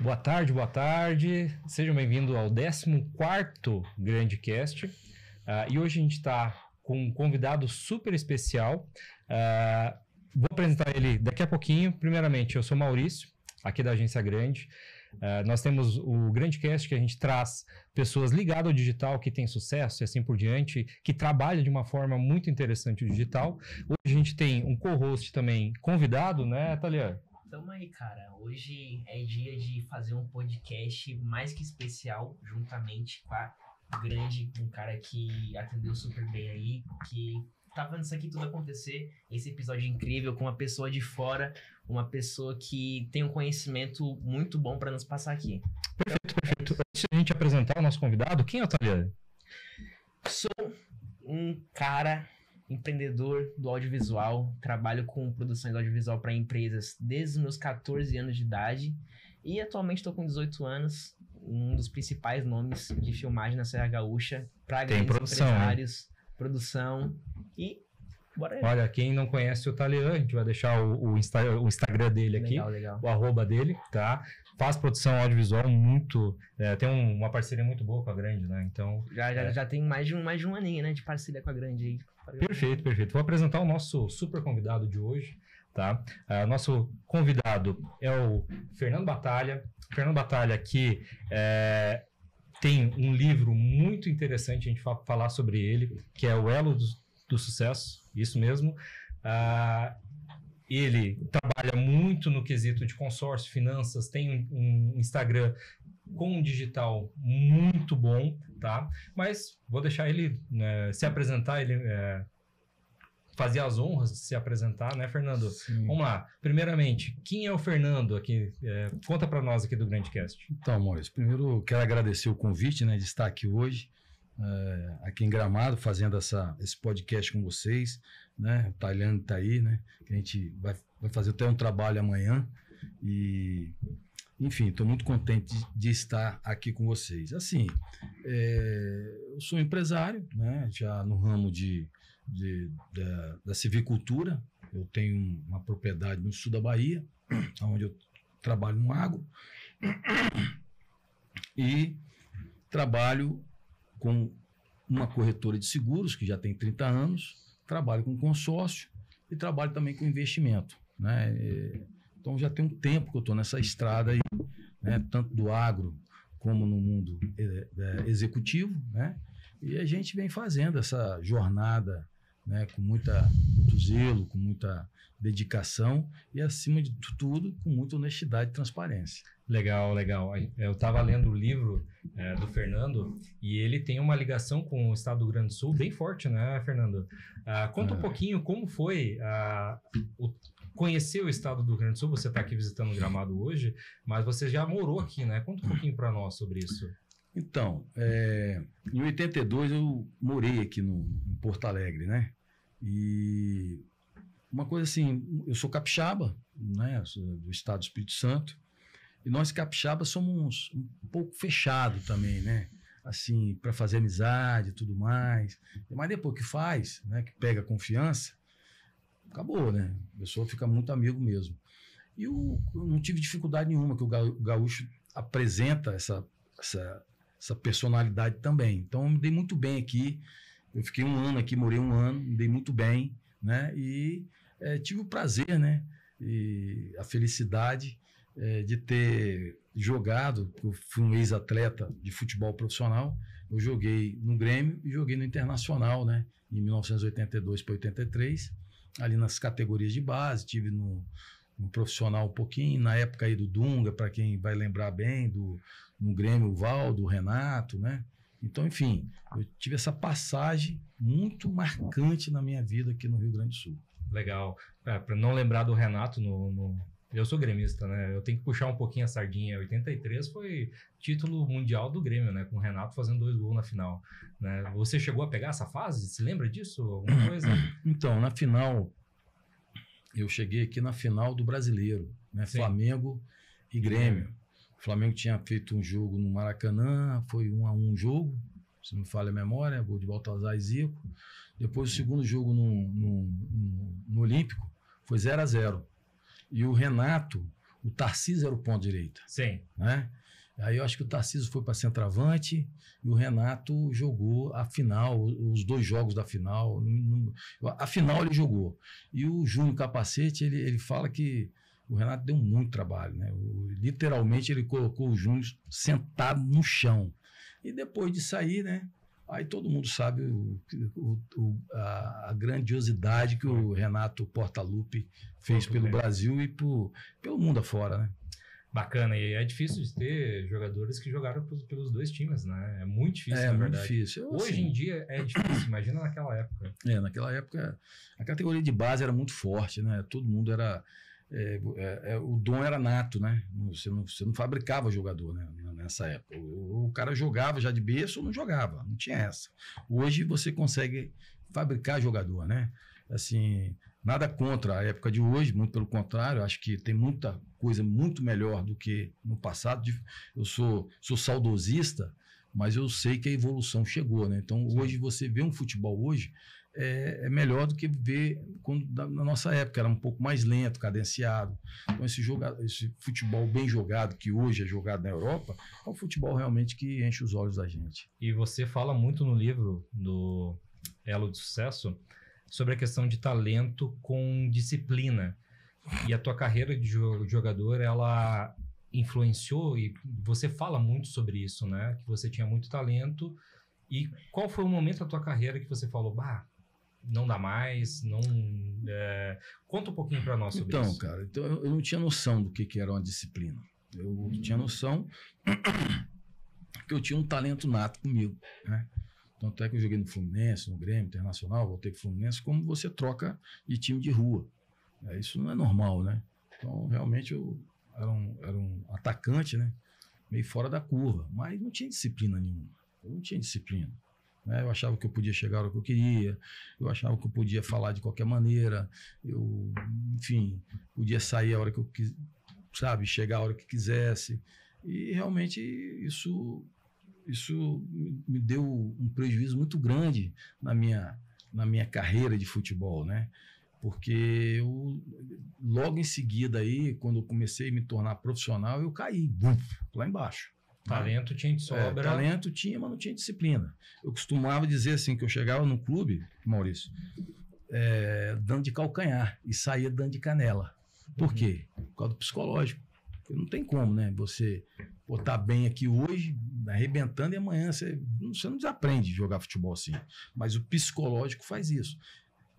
Boa tarde, boa tarde. Sejam bem-vindos ao 14º Grande Cast. E hoje a gente está com um convidado super especial. Vou apresentar ele daqui a pouquinho. Primeiramente, eu sou Maurício, aqui da Agência Grande. Nós temos o Grande Cast, que a gente traz pessoas ligadas ao digital, que têm sucesso e assim por diante, que trabalham de uma forma muito interessante o digital. Hoje a gente tem um co-host também convidado, né, Thalia? Tamo aí, cara. Hoje é dia de fazer um podcast mais que especial, juntamente com a Grande, um cara que atendeu super bem aí, que tá vendo isso aqui tudo acontecer, esse episódio incrível, com uma pessoa de fora, uma pessoa que tem um conhecimento muito bom para nos passar aqui. Perfeito. Antes de a gente apresentar o nosso convidado, quem é o Thalia? Sou um cara empreendedor do audiovisual, trabalho com produção de audiovisual para empresas desde os meus 14 anos de idade e atualmente estou com 18 anos, um dos principais nomes de filmagem na Serra Gaúcha para grandes empresários, produção e bora aí. Olha, quem não conhece o Thalia, a gente vai deixar o Instagram dele aqui, legal. O arroba dele, tá? Faz produção audiovisual muito... tem uma parceria muito boa com a Grande, né? Então... Já tem mais de um aninho, né, de parceria com a Grande aí. Perfeito. Vou apresentar o nosso super convidado de hoje, tá? Nosso convidado é o Fernando Batalha. Fernando Batalha que tem um livro muito interessante, a gente vai falar sobre ele, que é o Elo do Sucesso, isso mesmo. Ele trabalha muito no quesito de consórcio, finanças, tem um Instagram com um digital muito bom, tá? Mas vou deixar ele se apresentar, ele fazer as honras de se apresentar, né, Fernando? Sim. Vamos lá. Primeiramente, quem é o Fernando aqui? Conta para nós aqui do Grande Cast. Então, Maurício, primeiro quero agradecer o convite, né, de estar aqui hoje, aqui em Gramado, fazendo esse podcast com vocês, né? O Thalia está aí, né? A gente vai fazer até um trabalho amanhã e... Enfim, estou muito contente de estar aqui com vocês. Assim, eu sou empresário, né, já no ramo da civicultura. Eu tenho uma propriedade no sul da Bahia, onde eu trabalho no agro. E trabalho com uma corretora de seguros, que já tem 30 anos. Trabalho com consórcio e trabalho também com investimento, né? Então, já tem um tempo que eu estou nessa estrada aí, né, tanto do agro como no mundo executivo, né? E a gente vem fazendo essa jornada, né, com muito zelo, com muita dedicação e, acima de tudo, com muita honestidade e transparência. Legal. Eu estava lendo o livro do Fernando e ele tem uma ligação com o estado do Rio Grande do Sul bem forte, né, Fernando? Conta um pouquinho como foi conhecer o estado do Rio Grande do Sul. Você está aqui visitando o Gramado hoje, mas você já morou aqui, né? Conta um pouquinho para nós sobre isso. Então, em 82 eu morei aqui em Porto Alegre, né? E uma coisa assim, eu sou capixaba, né? Do estado do Espírito Santo, e nós capixabas somos um pouco fechados também, né? Assim, para fazer amizade e tudo mais. Mas depois que faz, né? Que pega confiança, acabou, né? A pessoa fica muito amigo mesmo. E eu não tive dificuldade nenhuma, que o gaúcho apresenta essa personalidade também. Então, eu me dei muito bem aqui. Eu fiquei um ano aqui, morei um ano, me dei muito bem, né? E tive o prazer, né? E a felicidade de ter jogado. Eu fui um ex-atleta de futebol profissional. Eu joguei no Grêmio e joguei no Internacional, né? Em 1982 para 83. Ali nas categorias de base, tive no profissional um pouquinho, na época aí do Dunga, para quem vai lembrar bem, no Grêmio, o Valdo, o Renato, né? Então, enfim, eu tive essa passagem muito marcante na minha vida aqui no Rio Grande do Sul. Legal. Para não lembrar do Renato, eu sou gremista, né? Eu tenho que puxar um pouquinho a sardinha. 83 foi título mundial do Grêmio, né? Com o Renato fazendo 2 gols na final, né? Você chegou a pegar essa fase? Se lembra disso? Alguma coisa? Então, na final, eu cheguei aqui na final do Brasileiro, né? Flamengo e Grêmio. O Flamengo tinha feito um jogo no Maracanã, foi 1-1 o jogo, se não me falha a memória, gol de Baltazar e Zico. Depois o segundo jogo no Olímpico foi 0-0. E o Renato, o Tarcísio era o ponto direita, Sim. né? Aí eu acho que o Tarcísio foi para centroavante e o Renato jogou a final, os 2 jogos da final. A final ele jogou. E o Júnior Capacete, ele fala que o Renato deu muito trabalho, né? Literalmente ele colocou o Júnior sentado no chão. E depois de sair, né? Aí todo mundo sabe a grandiosidade que o Renato Portaluppi fez pelo Brasil e pelo mundo afora, né? Bacana, e é difícil de ter jogadores que jogaram pelos 2 times, né? É muito difícil, na verdade. Muito difícil. Hoje em dia é difícil, imagina naquela época. Naquela época a categoria de base era muito forte, né? Todo mundo era... o dom era nato, né? Você não fabricava jogador, né? Nessa época. O cara jogava já de berço ou não jogava, não tinha essa. Hoje você consegue fabricar jogador, né? Assim... Nada contra a época de hoje, muito pelo contrário, acho que tem muita coisa muito melhor do que no passado. Eu sou saudosista, mas eu sei que a evolução chegou, né? Então, hoje, você vê um futebol hoje é melhor do que ver na nossa época, era um pouco mais lento, cadenciado. Então, esse futebol bem jogado, que hoje é jogado na Europa, é um futebol realmente que enche os olhos da gente. E você fala muito no livro do Elo de Sucesso sobre a questão de talento com disciplina. E a tua carreira de jogador, ela influenciou, e você fala muito sobre isso, né? Que você tinha muito talento. E qual foi o momento da tua carreira que você falou, não dá mais, não... Conta um pouquinho para nós sobre isso. Então, cara, eu não tinha noção do que era uma disciplina. Eu tinha noção que eu tinha um talento nato comigo, né? Tanto é que eu joguei no Fluminense, no Grêmio, Internacional, voltei pro Fluminense, como você troca de time de rua. Isso não é normal, né? Então, realmente, eu era um atacante, né? Meio fora da curva, mas não tinha disciplina nenhuma. Eu não tinha disciplina. Né? Eu achava que eu podia chegar a hora que eu queria, eu achava que eu podia falar de qualquer maneira, enfim, podia sair a hora que eu quis, sabe? Chegar a hora que quisesse. E, realmente, isso me deu um prejuízo muito grande na minha carreira de futebol, né? Porque logo em seguida aí, quando eu comecei a me tornar profissional, eu caí, lá embaixo. Talento tinha de sobra. Talento tinha, mas não tinha disciplina. Eu costumava dizer assim, que eu chegava no clube, Maurício, dando de calcanhar e saía dando de canela. Por quê? Por causa do psicológico. Porque não tem como, né? Você botar bem aqui hoje, arrebentando, e amanhã você não desaprende de jogar futebol assim. Mas o psicológico faz isso.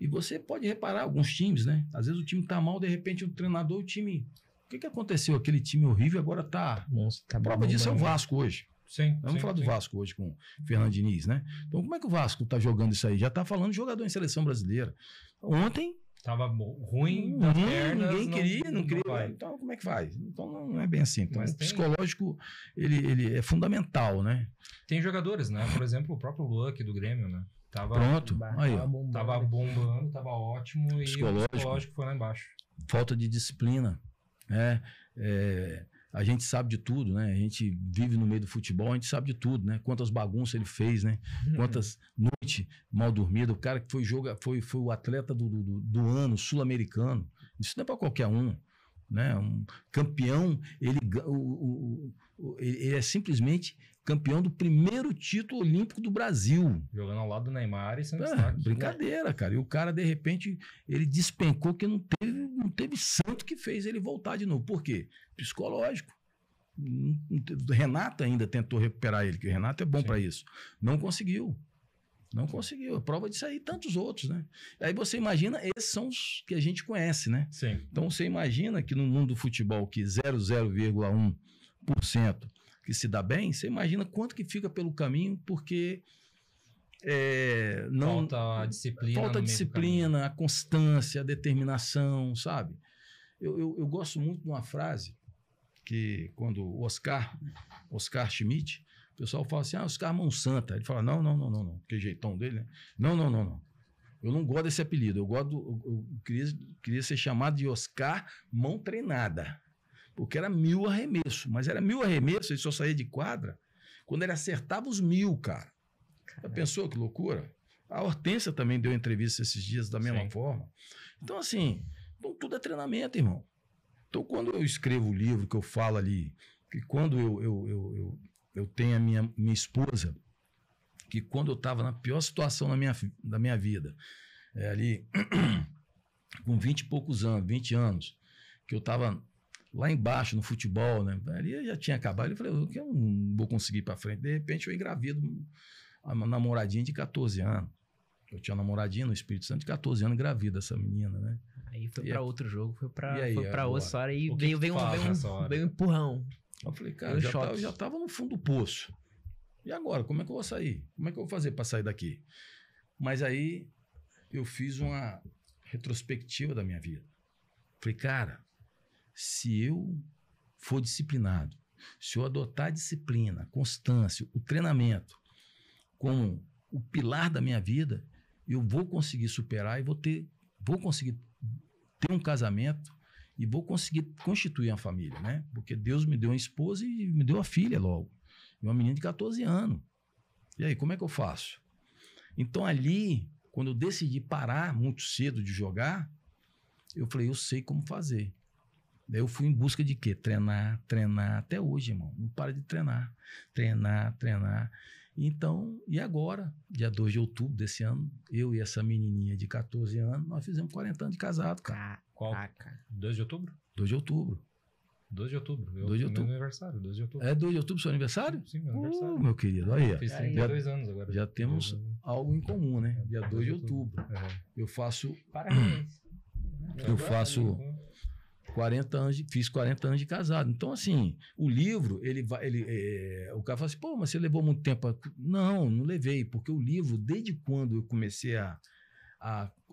E você pode reparar, alguns times, né? Às vezes o time tá mal, de repente o treinador, o time... O que aconteceu? Aquele time horrível agora tá... A prova disso é o Vasco hoje. Sim. Vamos falar do Vasco hoje com o Fernando Diniz, né? Então como é que o Vasco tá jogando isso aí? Já tá falando de jogador em seleção brasileira. Ontem... Tava ruim das pernas. Ninguém queria, não queria. Então, como é que faz? Então, não é bem assim. Então, o psicológico, ele é fundamental, né? Tem jogadores, né? Por exemplo, o próprio Luan aqui do Grêmio, né? Pronto. Aí, tava bombando, tava ótimo, e o psicológico foi lá embaixo. Falta de disciplina, né? A gente sabe de tudo, né? A gente vive no meio do futebol, a gente sabe de tudo, né? Quantas bagunças ele fez, né? Quantas noites mal dormidas. O cara que foi o atleta do ano sul-americano. Isso não é para qualquer um, né? Um campeão, ele é simplesmente campeão do primeiro título olímpico do Brasil. Jogando ao lado do Neymar e sendo destaque. Brincadeira, cara. E o cara, de repente, ele despencou, que não teve santo que fez ele voltar de novo. Por quê? Psicológico. O Renato ainda tentou recuperar ele, que o Renato é bom para isso. Não conseguiu. A prova disso aí, tantos outros, né? Aí você imagina, esses são os que a gente conhece, né? Sim. Então você imagina que no mundo do futebol, que 0,1% que se dá bem, você imagina quanto que fica pelo caminho, porque falta a disciplina. Falta a disciplina, a constância, a determinação, sabe? Eu gosto muito de uma frase que, quando o Oscar Schmidt, o pessoal fala assim, Oscar Mão Santa. Ele fala, não, que jeitão dele, né? Não. Eu não gosto desse apelido. Eu queria ser chamado de Oscar Mão Treinada. Porque era 1000 arremessos. Mas era 1000 arremessos, ele só saía de quadra quando ele acertava os 1000, cara. Já pensou que loucura? A Hortência também deu entrevista esses dias da mesma forma. Então, assim, tudo é treinamento, irmão. Então, quando eu escrevo o livro, que eu falo ali, que quando eu tenho a minha esposa, que quando eu estava na pior situação da minha vida, ali com 20 e poucos anos, 20 anos, que eu estava lá embaixo no futebol, né? Ali eu já tinha acabado, eu falei, eu não vou conseguir ir para frente. De repente eu engravido uma namoradinha de 14 anos. Eu tinha uma namoradinha no Espírito Santo de 14 anos, engravida essa menina, né? Aí foi pra outro jogo, foi pra agora? outra história e O que veio um empurrão. Eu falei, cara, eu já tava no fundo do poço. E agora, como é que eu vou sair? Como é que eu vou fazer para sair daqui? Mas aí eu fiz uma retrospectiva da minha vida. Falei, cara, se eu for disciplinado, se eu adotar a disciplina, a constância, o treinamento como o pilar da minha vida, eu vou conseguir superar e vou conseguir ter um casamento e vou conseguir constituir uma família, né? Porque Deus me deu uma esposa e me deu uma filha logo. E uma menina de 14 anos. E aí, como é que eu faço? Então, ali, quando eu decidi parar muito cedo de jogar, eu falei, eu sei como fazer. Daí eu fui em busca de quê? Treinar, até hoje, irmão. Não para de treinar. Treinar. Então, e agora, dia 2 de outubro desse ano, eu e essa menininha de 14 anos, nós fizemos 40 anos de casado, cara. Qual? 2 de outubro? 2 de outubro. 2 de outubro. 2 de outubro. Meu aniversário, 2 de outubro. É 2 de outubro seu aniversário? Sim, meu aniversário. Meu querido, aí. Fiz 32 anos agora. Já temos algo em comum, né? Dia 2 de outubro. Eu faço... Parabéns. Eu faço 40 anos, fiz 40 anos de casado. Então, assim, o livro, o cara fala assim, pô, mas você levou muito tempo. Não levei, porque o livro, desde quando eu comecei a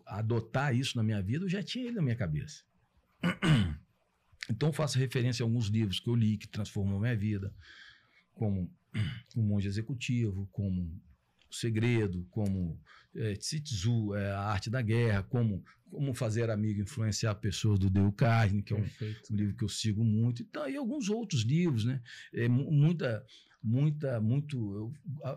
adotar isso na minha vida, eu já tinha ele na minha cabeça. Então, eu faço referência a alguns livros que eu li, que transformou minha vida, como O Monge Executivo, como O Segredo, como Tzu, A Arte da Guerra, como Fazer Amigo e Influenciar Pessoas, do Dale Carnegie, que é um livro que eu sigo muito, e alguns outros livros, né? Eu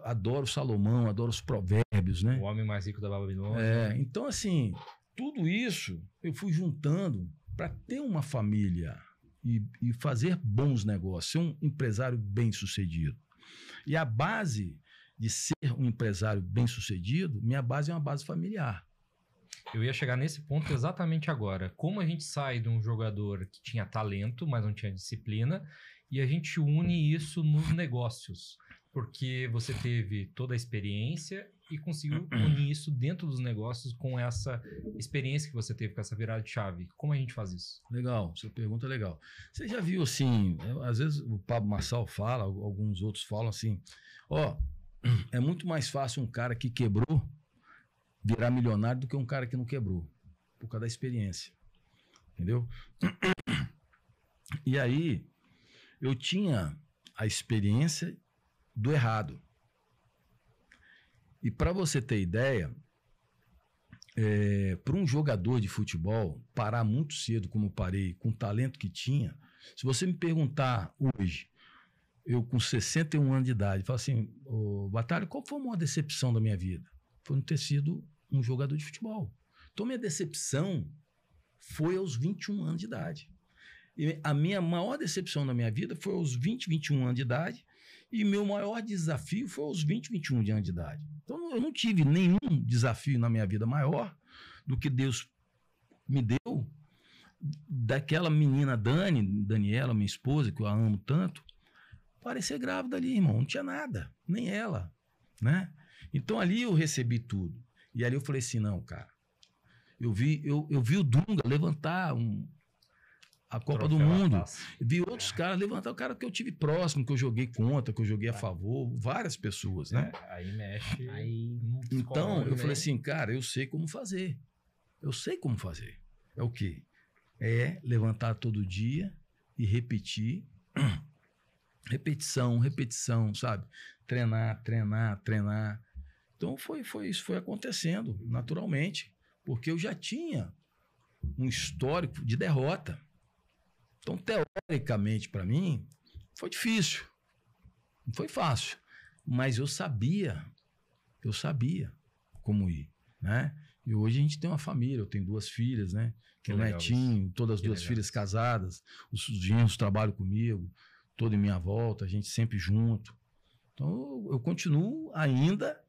adoro Salomão, adoro os provérbios, né? O Homem Mais Rico da Babilônia. Então, assim, tudo isso eu fui juntando para ter uma família e fazer bons negócios, ser um empresário bem-sucedido. E a base de ser um empresário bem-sucedido, minha base é uma base familiar. Eu ia chegar nesse ponto exatamente agora. Como a gente sai de um jogador que tinha talento, mas não tinha disciplina, e a gente une isso nos negócios. Porque você teve toda a experiência e conseguiu unir isso dentro dos negócios com essa experiência que você teve, com essa virada de chave. Como a gente faz isso? Legal, sua pergunta é legal. Você já viu assim, às vezes o Pablo Marçal fala, alguns outros falam assim, é muito mais fácil um cara que quebrou virar milionário do que um cara que não quebrou, por causa da experiência. Entendeu? E aí, eu tinha a experiência do errado. E para você ter ideia, para um jogador de futebol parar muito cedo, como eu parei, com o talento que tinha, se você me perguntar hoje, eu com 61 anos de idade, falo assim, Batalha, qual foi a maior decepção da minha vida? Foi não ter sido um jogador de futebol. Então, minha decepção foi aos 21 anos de idade. E a minha maior decepção na minha vida foi aos 20, 21 anos de idade, e meu maior desafio foi aos 20, 21 anos de idade. Então, eu não tive nenhum desafio na minha vida maior do que Deus me deu daquela menina Daniela, minha esposa, que eu a amo tanto, parecer grávida ali, irmão. Não tinha nada, nem ela, né? Então, ali eu recebi tudo. E ali eu falei assim, não, cara, eu vi o Dunga levantar a Copa do Mundo, vi outros caras levantar, o cara que eu tive próximo, que eu joguei contra, que eu joguei a favor, várias pessoas, né? Aí mexe. Então, eu falei assim, cara, eu sei como fazer. Eu sei como fazer. É o quê? É levantar todo dia e repetir. Repetição, sabe? Treinar. Então, isso foi acontecendo naturalmente, porque eu já tinha um histórico de derrota. Então, teoricamente, para mim, foi difícil. Não foi fácil. Mas eu sabia como ir, né? E hoje a gente tem uma família, eu tenho 2 filhas, né? Que é o legal netinho, todas as Que 2 legal filhas isso. casadas, os genros trabalham comigo, todo em minha volta, a gente sempre junto. Então eu continuo ainda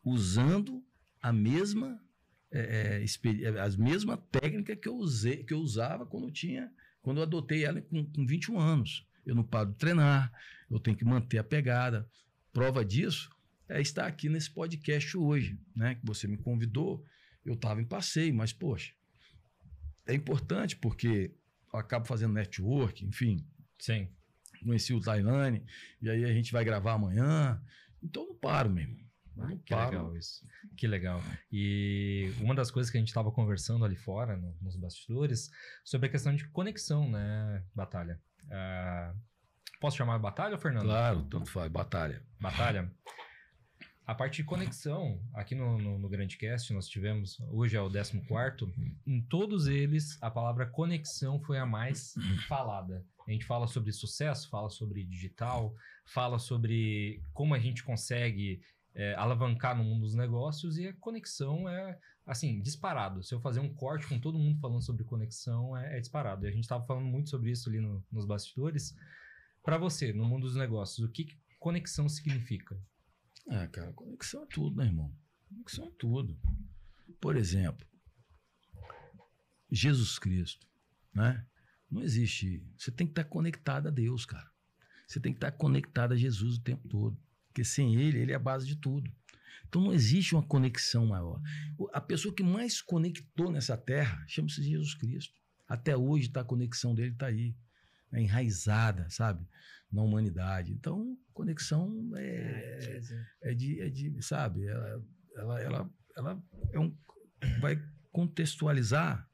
usando a mesma as mesmas técnicas que eu usava quando eu adotei ela com 21 anos. Eu não paro de treinar, eu tenho que manter a pegada. Prova disso é estar aqui nesse podcast hoje, né? Que você me convidou, eu estava em passeio, mas, poxa, é importante porque eu acabo fazendo network, enfim, Sim. conheci o Tailane, e aí a gente vai gravar amanhã, então eu não paro mesmo. Eu não Que paro. legal isso. Que legal. E uma das coisas que a gente estava conversando ali fora, nos bastidores, sobre a questão de conexão, né, Batalha? Posso chamar Batalha, Fernando? Claro, tanto faz, batalha. Batalha. A parte de conexão, aqui no Grandcast, nós tivemos, hoje é o 14º, em todos eles, a palavra conexão foi a mais falada. A gente fala sobre sucesso, fala sobre digital, fala sobre como a gente consegue alavancar no mundo dos negócios, e a conexão é, assim, disparado. Se eu fazer um corte com todo mundo falando sobre conexão, é disparado. E a gente estava falando muito sobre isso ali nos bastidores. Para você, no mundo dos negócios, o que conexão significa? Cara, conexão é tudo, né, irmão? Conexão é tudo. Por exemplo, Jesus Cristo, né? Não existe. Você tem que estar conectado a Deus, cara. Você tem que estar conectado a Jesus o tempo todo. Porque sem ele é a base de tudo. Então não existe uma conexão maior. A pessoa que mais conectou nessa terra chama-se Jesus Cristo. Até hoje a conexão dele está aí, enraizada, sabe? Na humanidade. Então, conexão sabe? Ela vai contextualizar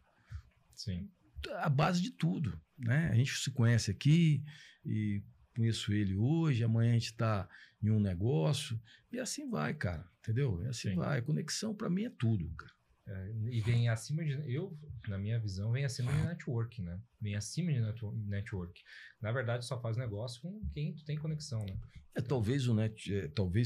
Sim. a base de tudo, né? A gente se conhece aqui e conheço ele hoje, amanhã a gente está em um negócio e assim vai, cara, entendeu? E assim Sim. vai. Conexão para mim é tudo, cara. E vem acima de... na minha visão, vem acima de network, né? Vem acima de network. Na verdade, só faz negócio com quem tu tem conexão, né? Talvez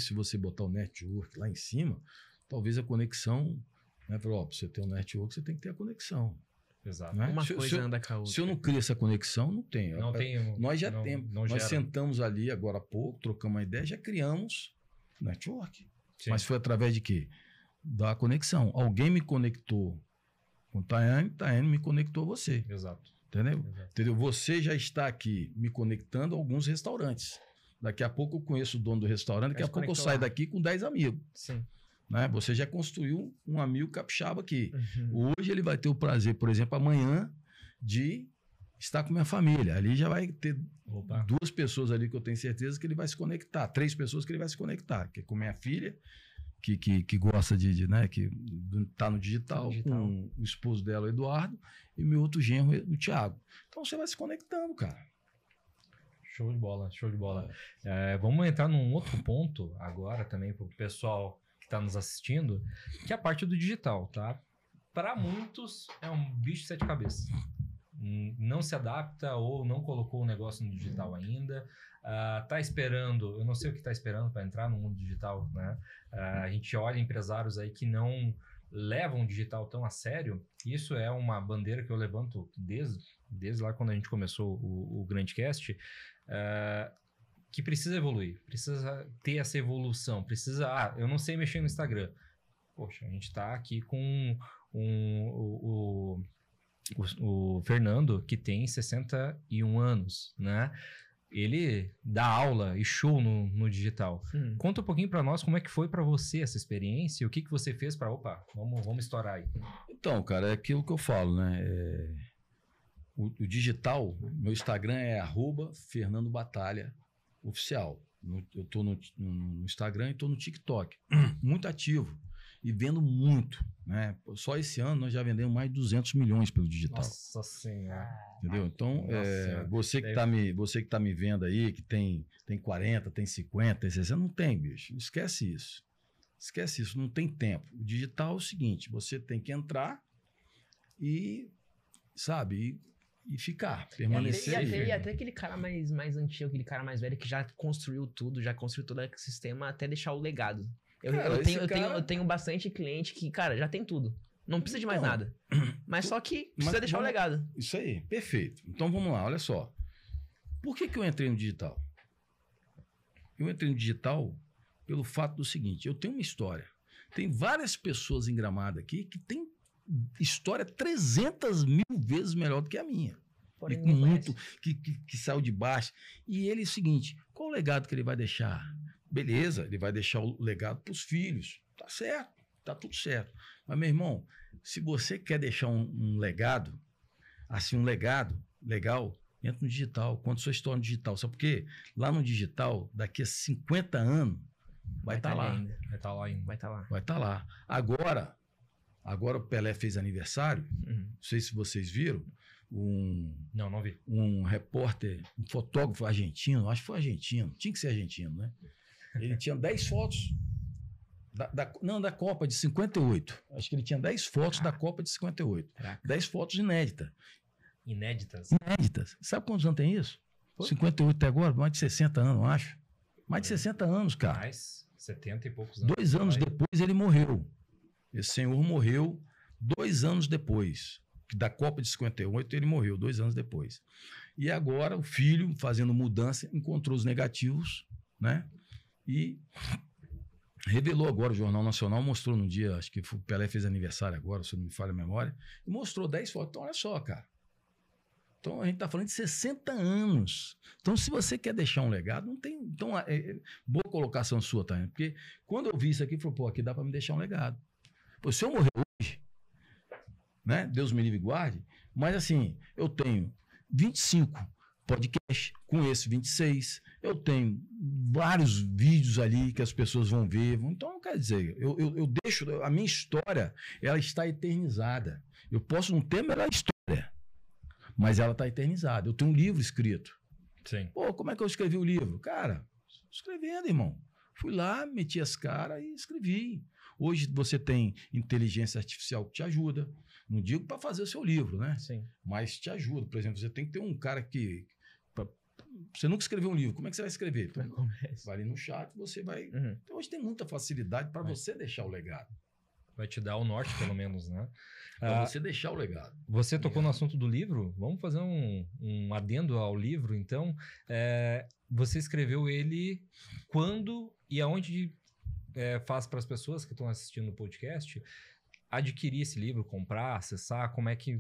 se você botar o network lá em cima, talvez a conexão, né? Pra você ter um network, você tem que ter a conexão. Exato. Né? Uma coisa anda com a outra. Se eu não crio essa conexão, não tenho. Não tem... Nós já temos. Nós gera. sentamos ali agora há pouco, trocamos uma ideia, já criamos network. Sim. Mas foi através de quê? Da conexão. Alguém me conectou com Tayane me conectou a você. Exato. Entendeu? Exato. Entendeu? Você já está aqui me conectando a alguns restaurantes. Daqui a pouco eu conheço o dono do restaurante, daqui a pouco eu saio daqui com 10 amigos. Sim. Né? Você já construiu um amigo capixaba aqui. Hoje ele vai ter o prazer, por exemplo, amanhã, de estar com minha família. Ali já vai ter 2 pessoas ali que eu tenho certeza que ele vai se conectar. 3 pessoas que ele vai se conectar. Que é com minha filha, que gosta né, que tá no digital, com o esposo dela, o Eduardo, e meu outro genro, o Thiago. Então você vai se conectando, cara. Show de bola, show de bola. Vamos entrar num outro ponto agora também para o pessoal que está nos assistindo, que é a parte do digital, tá? Para muitos é um bicho de 7 cabeças. Não se adapta ou não colocou o negócio no digital ainda. Tá esperando, eu não sei o que tá esperando para entrar no mundo digital, né? A gente olha empresários aí que não levam o digital tão a sério. Isso é uma bandeira que eu levanto desde lá quando a gente começou o Grandcast, que precisa evoluir, precisa ter essa evolução, precisa... eu não sei mexer no Instagram. Poxa, a gente tá aqui com o Fernando, que tem 61 anos, né? Ele dá aula e show no digital. Conta um pouquinho para nós como é que foi para você essa experiência e o que você fez para... vamos estourar aí. Então, cara, é aquilo que eu falo, né? O digital, meu Instagram é @Fernando Batalha Oficial. Eu tô no Instagram e tô no TikTok. Muito ativo. E vendo muito, né? Só esse ano nós já vendemos mais de 200 milhões pelo digital. Nossa Senhora. Entendeu? Então, você que tá me vendo aí, que tem 40, tem 50, tem 60, não tem, bicho. Esquece isso. Esquece isso, não tem tempo. O digital é o seguinte, você tem que entrar e, sabe, e ficar, permanecer. E até aquele cara mais antigo, aquele cara mais velho que já construiu tudo, já construiu todo o ecossistema até deixar o legado. Eu tenho bastante cliente que, cara, já tem tudo. Não precisa de mais nada. Mas só que precisa deixar o legado. Isso aí, perfeito. Então vamos lá, olha só. Por que eu entrei no digital? Eu entrei no digital pelo fato do seguinte, eu tenho uma história. Tem várias pessoas em Gramado aqui que têm história 300 mil vezes melhor do que a minha. Porém, E com muito que saiu de baixo. E ele é o seguinte, qual o legado que ele vai deixar? Beleza, ele vai deixar o legado para os filhos. Tá certo, tá tudo certo. Mas, meu irmão, se você quer deixar um legado, assim, um legado legal, entra no digital, conta sua história no digital. Sabe por quê? Lá no digital, daqui a 50 anos, vai estar lá. Vai estar lá ainda. Vai estar lá. Vai estar lá. Agora o Pelé fez aniversário, não sei se vocês viram, Não vi. Um repórter, um fotógrafo argentino, acho que foi argentino, tinha que ser argentino, né? Ele tinha 10 fotos da Copa de 58. Acho que ele tinha 10 fotos da Copa de 58. Caraca. 10 fotos inéditas. Inéditas. Sabe quantos anos tem isso? Pô. 58 até agora, mais de 60 anos, eu acho. Mais de 60 anos, cara. Mais 70 e poucos anos. 2 anos depois ele morreu. Esse senhor morreu 2 anos depois. Da Copa de 58 ele morreu 2 anos depois. E agora o filho, fazendo mudança, encontrou os negativos, né? E revelou agora, o Jornal Nacional mostrou no dia, acho que o Pelé fez aniversário agora, se não me falha a memória, e mostrou 10 fotos. Então, olha só, cara. Então, a gente está falando de 60 anos. Então, se você quer deixar um legado, não tem... Então, boa colocação sua, tá? Porque quando eu vi isso aqui, eu falei, pô, aqui dá para me deixar um legado. Pô, se eu morrer hoje, né? Deus me livre e guarde, mas assim, eu tenho 25 podcasts, com esse 26, eu tenho vários vídeos ali que as pessoas vão ver. Então, quer dizer, eu deixo, a minha história, ela está eternizada. Eu posso não ter a melhor história, mas ela está eternizada. Eu tenho um livro escrito. Sim. Pô, como é que eu escrevi o livro? Cara, escrevendo, irmão. Fui lá, meti as caras e escrevi. Hoje você tem inteligência artificial que te ajuda. Não digo para fazer o seu livro, né? Sim. Mas te ajuda. Por exemplo, você tem que ter um cara que... Você nunca escreveu um livro, como é que você vai escrever? Então, vai ali no chat, você vai... Então, hoje tem muita facilidade para você deixar o legado. Vai te dar o norte, pelo menos, né? Para você deixar o legado. Você tocou no assunto do livro? Vamos fazer um adendo ao livro, então. Você escreveu ele quando e aonde faz para as pessoas que estão assistindo o podcast adquirir esse livro, comprar, acessar?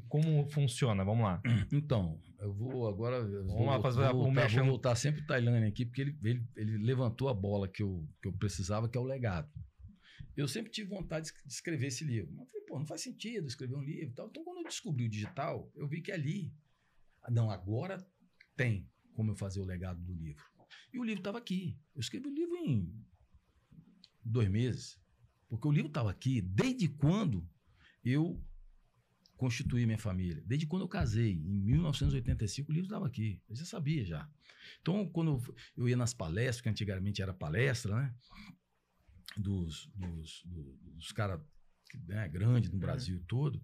Como funciona? Vamos lá. Então, eu vou agora... Vou voltar sempre para o Tailândia aqui, porque ele levantou a bola que eu precisava, que é o legado. Eu sempre tive vontade de escrever esse livro. Mas eu falei, pô, não faz sentido escrever um livro e tal. Então, quando eu descobri o digital, eu vi que ali... Não, agora tem como eu fazer o legado do livro. E o livro estava aqui. Eu escrevi o livro em 2 meses. Porque o livro estava aqui desde quando eu constituí minha família. Desde quando eu casei, em 1985, o livro estava aqui. Eu já sabia já. Então, quando eu ia nas palestras, que antigamente era palestra, né? Dos caras, né, grandes no Brasil todo,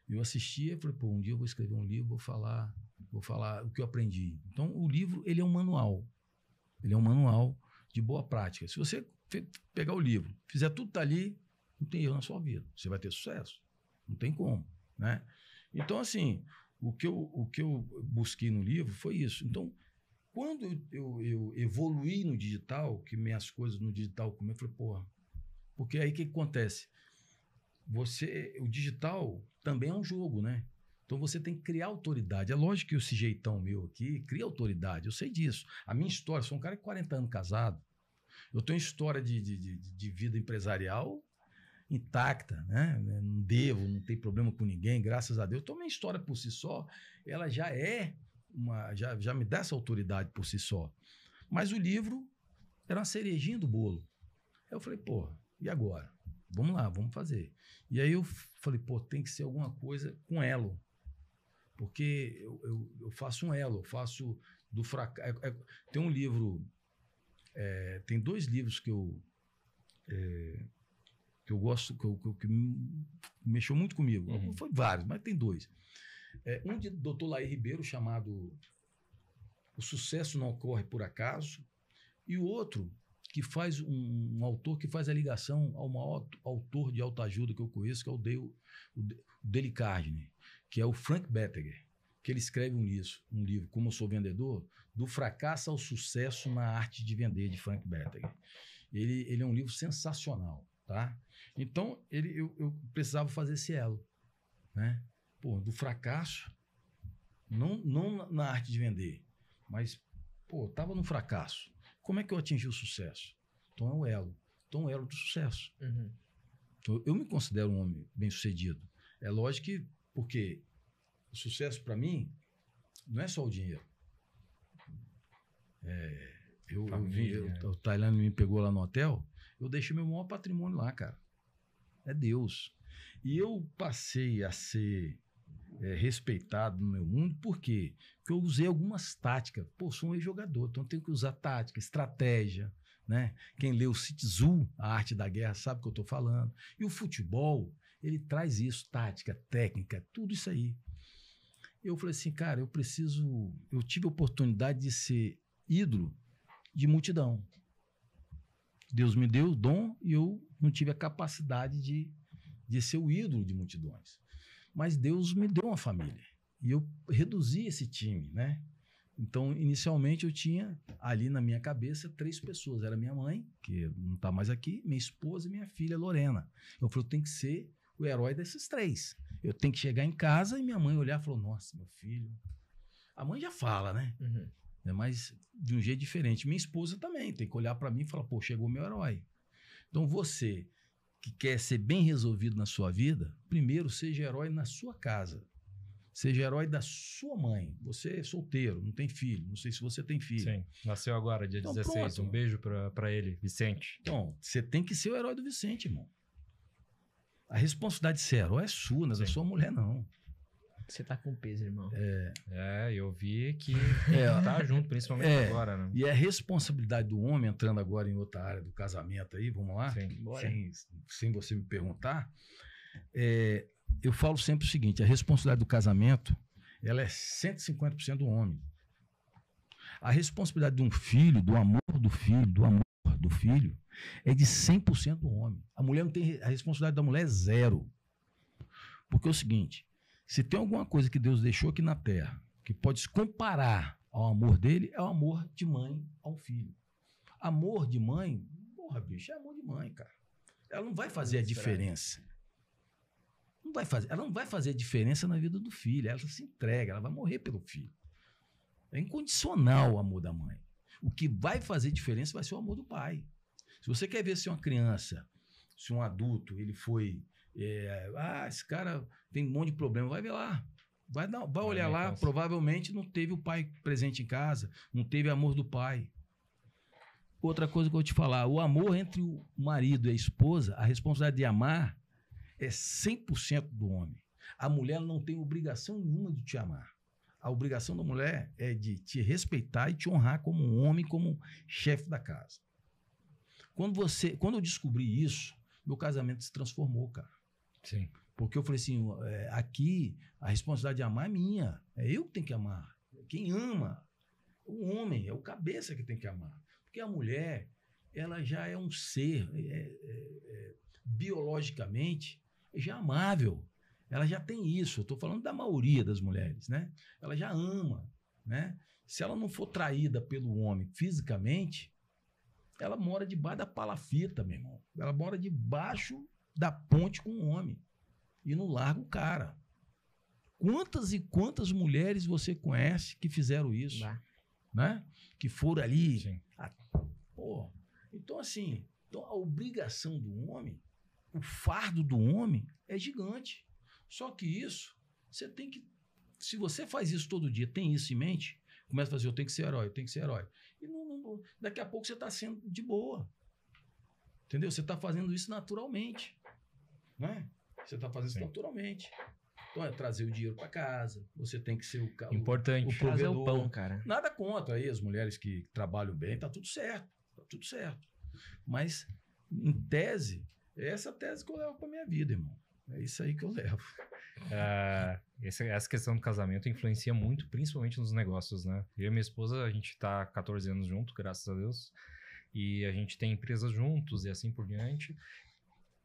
eu assistia e falei, pô, um dia eu vou escrever um livro, vou falar o que eu aprendi. Então, o livro, ele é um manual. Ele é um manual de boa prática. Se você pegar o livro, fizer tudo tá ali, não tem erro na sua vida. Você vai ter sucesso. Não tem como, né? Então, assim, o que eu busquei no livro foi isso. Então, quando eu evoluí no digital, que minhas coisas no digital comigo, eu falei, porra, porque aí o que acontece? O digital também é um jogo, né? Então você tem que criar autoridade. É lógico que esse jeitão meu aqui cria autoridade, eu sei disso. A minha história, sou um cara de 40 anos casado, eu tenho história de vida empresarial intacta, né? Não devo, não tem problema com ninguém, graças a Deus. Então minha história por si só, ela já é já me dá essa autoridade por si só. Mas o livro era uma cerejinha do bolo. Aí eu falei, pô, e agora? Vamos lá, vamos fazer. E aí eu falei, pô, tem que ser alguma coisa com elo. Porque eu faço um elo, eu faço do fracasso. Tem um livro, tem 2 livros que eu gosto, que mexeu muito comigo. Foi vários, mas tem 2. Um de Dr. Laí Ribeiro, chamado O Sucesso Não Ocorre Por Acaso, e o outro, que faz um autor que faz a ligação ao maior autor de autoajuda que eu conheço, que é o Dale Carnegie, que é o Frank Bettinger, que ele escreve um livro, Como Eu Sou Vendedor, do fracasso ao sucesso na arte de vender, de Frank Bettinger. Ele é um livro sensacional, tá? Então, eu precisava fazer esse elo, né? Pô, do fracasso, não na arte de vender, mas, pô, estava no fracasso. Como é que eu atingi o sucesso? Então é o elo. Então é o elo do sucesso. Uhum. Então, eu me considero um homem bem-sucedido. É lógico que, porque o sucesso para mim não é só o dinheiro. O Tailândia me pegou lá no hotel, eu deixei meu maior patrimônio lá, cara. É Deus. E eu passei a ser respeitado no meu mundo, por quê? Porque eu usei algumas táticas. Pô, sou um ex-jogador, então tenho que usar tática, estratégia, né? Quem leu Sun Tzu, A Arte da Guerra, sabe o que eu estou falando. E o futebol, ele traz isso, tática, técnica, tudo isso aí. Eu falei assim, cara, eu tive a oportunidade de ser ídolo de multidão. Deus me deu o dom e eu não tive a capacidade de ser o ídolo de multidões. Mas Deus me deu uma família. E eu reduzi esse time, né? Então, inicialmente, eu tinha ali na minha cabeça 3 pessoas. Era minha mãe, que não está mais aqui, minha esposa e minha filha, Lorena. Eu falei, eu tenho que ser o herói desses 3. Eu tenho que chegar em casa e minha mãe olhar e falar, nossa, meu filho... A mãe já fala, né? Uhum. Mas de um jeito diferente. Minha esposa também tem que olhar para mim e falar, pô, chegou meu herói. Então, você que quer ser bem resolvido na sua vida, primeiro seja herói na sua casa. Seja herói da sua mãe. Você é solteiro, não tem filho. Não sei se você tem filho. Sim, nasceu agora, dia Então, 16. pronto. Um beijo pra ele, Vicente. Então, você tem que ser o herói do Vicente, irmão. A responsabilidade de ser herói é sua, não é da sua mulher, não. Você tá com peso, irmão. Eu vi que tá junto, principalmente agora, né? E a responsabilidade do homem, entrando agora em outra área do casamento aí, vamos lá? Sim. Sem você me perguntar, eu falo sempre o seguinte, a responsabilidade do casamento, ela é 150% do homem. A responsabilidade de um filho, do amor do filho, é de 100% do homem. A mulher não tem, a responsabilidade da mulher é 0. Porque é o seguinte, se tem alguma coisa que Deus deixou aqui na terra que pode se comparar ao amor dele, é o amor de mãe ao filho. Amor de mãe, porra, bicho, é amor de mãe, cara. Ela não vai fazer a diferença. Ela não vai fazer a diferença na vida do filho. Ela se entrega, ela vai morrer pelo filho. É incondicional o amor da mãe. O que vai fazer diferença vai ser o amor do pai. Se você quer ver se uma criança, se um adulto, ele foi... esse cara tem um monte de problema, vai ver lá. Vai olhar lá, provavelmente não teve o pai presente em casa, não teve amor do pai. Outra coisa que eu vou te falar, o amor entre o marido e a esposa, a responsabilidade de amar é 100% do homem. A mulher não tem obrigação nenhuma de te amar. A obrigação da mulher é de te respeitar e te honrar como um homem, como chefe da casa. Quando eu descobri isso, meu casamento se transformou, cara. Sim. Porque eu falei assim, aqui a responsabilidade de amar é minha. É eu que tenho que amar. Quem ama, o homem, é o cabeça que tem que amar. Porque a mulher, ela já é um ser biologicamente já amável. Ela já tem isso. Eu estou falando da maioria das mulheres, né? Ela já ama, né? Se ela não for traída pelo homem fisicamente, ela mora debaixo da palafita, meu irmão. Ela mora debaixo da ponte com o homem. E não larga o cara. Quantas e quantas mulheres você conhece que fizeram isso? Né? Que foram ali. Então, assim, a obrigação do homem, o fardo do homem é gigante. Só que isso, você tem que... Se você faz isso todo dia, tem isso em mente, começa a fazer, eu tenho que ser herói, eu tenho que ser herói. E daqui a pouco você está sendo de boa. Entendeu? Você está fazendo isso naturalmente. Né? Você está fazendo isso naturalmente. Então é trazer o dinheiro para casa, você tem que ser importante. O provedor. Trazer o pão, cara. Nada contra aí as mulheres que trabalham bem, tá tudo certo. Tá tudo certo. Mas, em tese, é essa tese que eu levo para minha vida, irmão. É isso aí que eu levo. Essa questão do casamento influencia muito, principalmente nos negócios, né? Eu e minha esposa, a gente tá há 14 anos junto, graças a Deus. e a gente tem empresas juntos e assim por diante.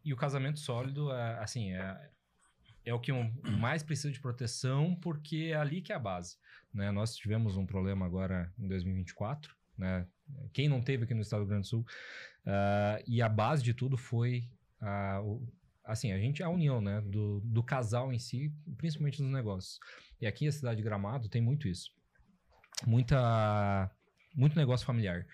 E o casamento sólido, assim, é o que mais precisa de proteção, porque é ali que é a base, né? Nós tivemos um problema agora em 2024, né? Quem não teve aqui no estado do Rio Grande do Sul, e a base de tudo foi assim, a união, né? Do casal em si, principalmente nos negócios. E aqui a cidade de Gramado tem muito isso. Muito negócio familiar.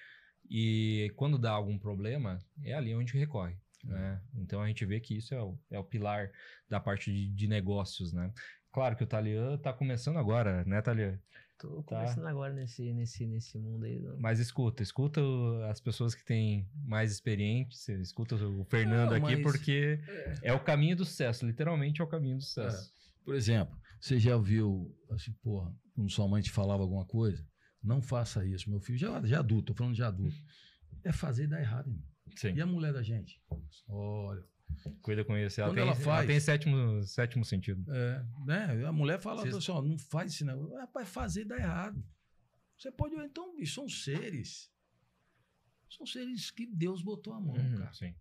E quando dá algum problema, é ali onde recorre. Né? Então a gente vê que isso é o pilar da parte de negócios, né? Claro que o Talian tá começando agora, né, Talian? Tô começando agora nesse mundo aí. Mas escuta as pessoas que têm mais experiência, escuta o Fernando aqui, porque é o caminho do sucesso, literalmente é o caminho do sucesso. Por exemplo, você já ouviu, assim, porra, quando sua mãe te falava alguma coisa, não faça isso, meu filho, já adulto, tô falando de adulto, é fazer e dar errado, irmão. Sim. E a mulher da gente? Olha. Cuida com isso. Ela ela tem sétimo sentido. Né? A mulher fala assim, ó, não faz isso, não. Rapaz, fazer dá errado. Você pode... Então, bicho, são seres que Deus botou a mão, cara. Sim.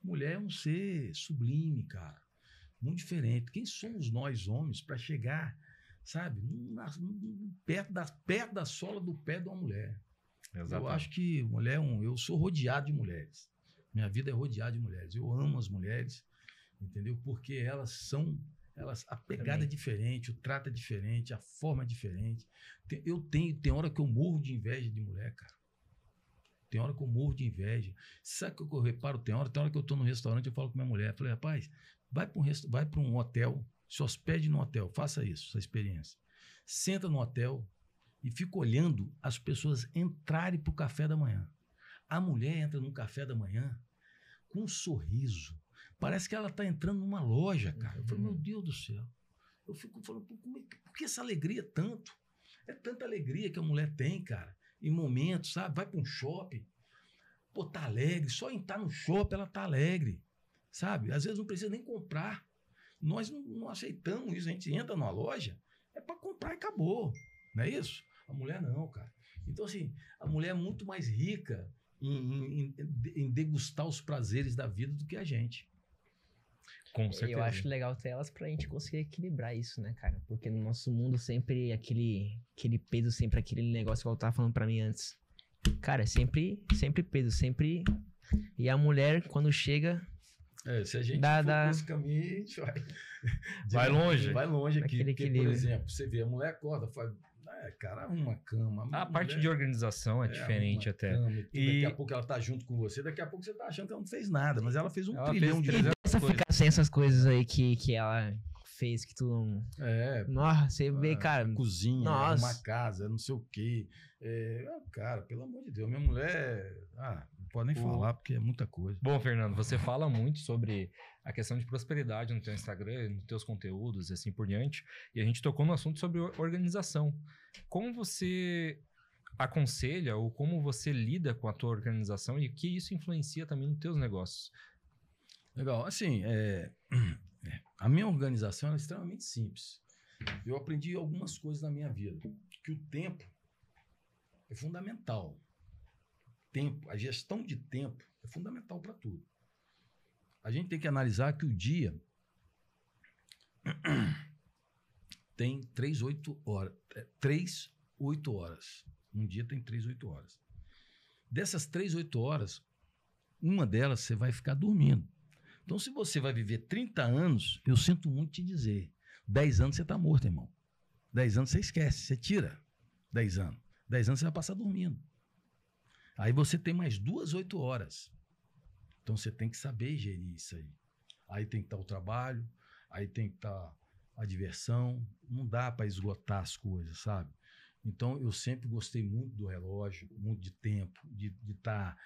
Mulher é um ser sublime, cara. Muito diferente. Quem somos nós, homens, para chegar, sabe, perto da sola do pé de uma mulher? Exatamente. Eu acho que mulher eu sou rodeado de mulheres. Minha vida é rodeada de mulheres. Eu amo as mulheres, entendeu? Porque a pegada é diferente, o trato é diferente, a forma é diferente. Tem hora que eu morro de inveja de mulher, cara. Tem hora que eu morro de inveja. Sabe o que eu reparo? Tem hora que eu tô no restaurante, eu falo com minha mulher, falei, rapaz, vai para um hotel, se hospede no hotel, faça isso, essa experiência. Senta no hotel e fica olhando as pessoas entrarem para o café da manhã. A mulher entra no café da manhã com um sorriso. Parece que ela está entrando numa loja, cara. Eu falo, meu Deus do céu. Eu fico falando, por que essa alegria tanto? É tanta alegria que a mulher tem, cara. Em momentos, sabe? Vai para um shopping. Pô, tá alegre. Só em estar no shopping ela tá alegre. Sabe? Às vezes não precisa nem comprar. Nós não aceitamos isso. A gente entra numa loja, é para comprar e acabou. Não é isso? A mulher não, cara. Então, assim, a mulher é muito mais rica em degustar os prazeres da vida do que a gente. Com certeza. Eu acho legal ter elas pra gente conseguir equilibrar isso, né, cara? Porque no nosso mundo sempre aquele peso, sempre aquele negócio que eu tava falando pra mim antes. Cara, sempre peso, sempre... E a mulher, quando chega... se a gente for por esse caminho, a gente vai longe. Vai longe aqui. Porque, por exemplo, você vê, a mulher acorda, faz... cara, uma cama. A parte de organização é diferente até. Daqui a pouco ela tá junto com você, daqui a pouco você tá achando que ela não fez nada, mas ela fez um trilhão de coisas. Essa ficar sem essas coisas aí que ela fez, que tu não... Nossa, você vê, cara... Cozinha, uma casa, não sei o quê. Cara, pelo amor de Deus, minha mulher... não pode nem falar, porque é muita coisa. Bom, Fernando, você fala muito sobre a questão de prosperidade no teu Instagram, nos teus conteúdos e assim por diante. E a gente tocou no assunto sobre organização. Como você aconselha ou como você lida com a tua organização e o que isso influencia também nos teus negócios? Legal. Assim, a minha organização é extremamente simples. Eu aprendi algumas coisas na minha vida. Que o tempo é fundamental. A gestão de tempo é fundamental para tudo. A gente tem que analisar que o dia tem 8 horas. Um dia tem 8 horas. Dessas 8 horas, uma delas você vai ficar dormindo. Então, se você vai viver 30 anos, eu sinto muito te dizer, 10 anos você está morto, irmão. 10 anos você esquece, você tira 10 anos. 10 anos você vai passar dormindo. Aí você tem mais 8 horas. Então você tem que saber gerir isso aí. Aí tem que estar o trabalho, aí tem que estar a diversão. Não dá para esgotar as coisas, sabe? Então eu sempre gostei muito do relógio, muito de tempo, de estar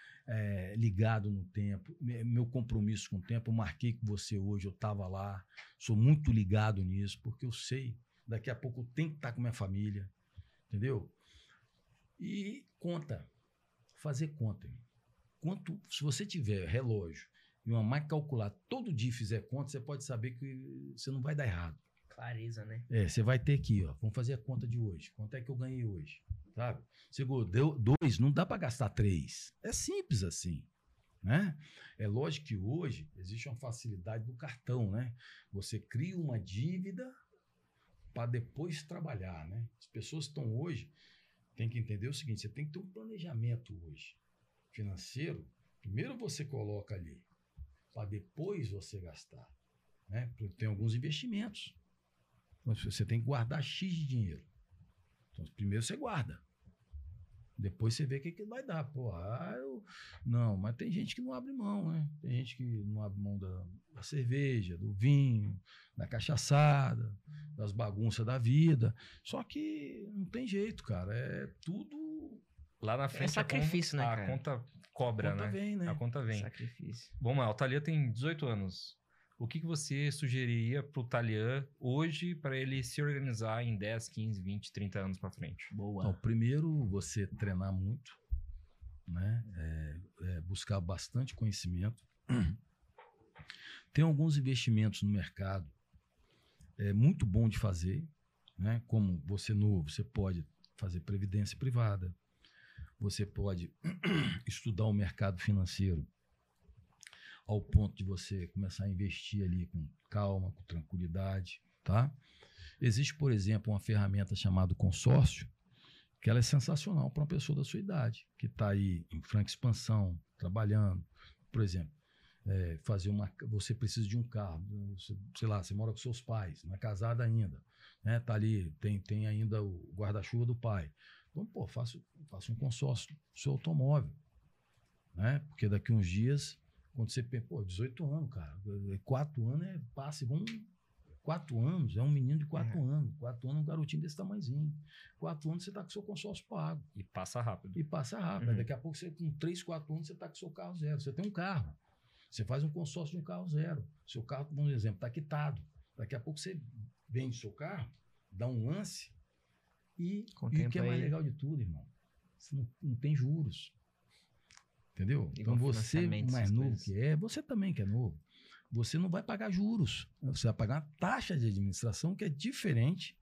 ligado no tempo. Meu compromisso com o tempo, eu marquei com você hoje, eu estava lá. Sou muito ligado nisso, porque eu sei, daqui a pouco eu tenho que estar com minha família, entendeu? E fazer conta. Se você tiver relógio e uma máquina calcular todo dia e fizer conta, você pode saber que você não vai dar errado. Clareza, né? Você vai ter aqui, ó. Vamos fazer a conta de hoje. Quanto é que eu ganhei hoje? sabe? Você deu 2, não dá para gastar 3. É simples assim, né? É lógico que hoje existe uma facilidade do cartão, né? Você cria uma dívida para depois trabalhar, né? As pessoas estão hoje, tem que entender o seguinte, você tem que ter um planejamento hoje financeiro. Primeiro você coloca ali, para depois você gastar, né? Tem alguns investimentos. Você tem que guardar X de dinheiro. Então, primeiro você guarda. Depois você vê o que vai dar. Pô, não, mas tem gente que não abre mão, né? Tem gente que não abre mão da cerveja, do vinho, da cachaçada, das bagunças da vida. Só que não tem jeito, cara. É tudo... Lá na frente sacrifício, né, cara? A conta cobra, A conta vem, né? A conta vem. Sacrifício. Bom, mas o Talian tem 18 anos. O que você sugeriria para o Talian hoje para ele se organizar em 10, 15, 20, 30 anos para frente? Boa. Então, primeiro, você treinar muito, né? Buscar bastante conhecimento. Tem alguns investimentos no mercado muito bom de fazer, né? Como você novo, você pode fazer previdência privada, você pode estudar o mercado financeiro ao ponto de você começar a investir ali com calma, com tranquilidade, tá? Existe, por exemplo, uma ferramenta chamada consórcio, que ela é sensacional para uma pessoa da sua idade, que está aí em franca expansão, trabalhando. Por exemplo, você precisa de um carro, sei lá, você mora com seus pais, não é casado ainda, né? Tá ali, tem ainda o guarda-chuva do pai. Então, pô, faça um consórcio do seu automóvel, né? Porque daqui uns dias, quando você pensa, 18 anos, cara, 4 anos passa, 4 anos, é um menino de 4 anos. 4 anos é um garotinho desse tamanhozinho. 4 anos você está com o seu consórcio pago. E passa rápido. Uhum. Daqui a pouco, com 3, 4 anos, você está com o seu carro zero. Você tem um carro. Você faz um consórcio de um carro zero. Seu carro, por exemplo, está quitado. Daqui a pouco você vende seu carro, dá um lance e o que é mais legal de tudo, irmão? Você não tem juros. Entendeu? Então você, mais novo que você também que é novo, você não vai pagar juros. Você vai pagar uma taxa de administração que é diferente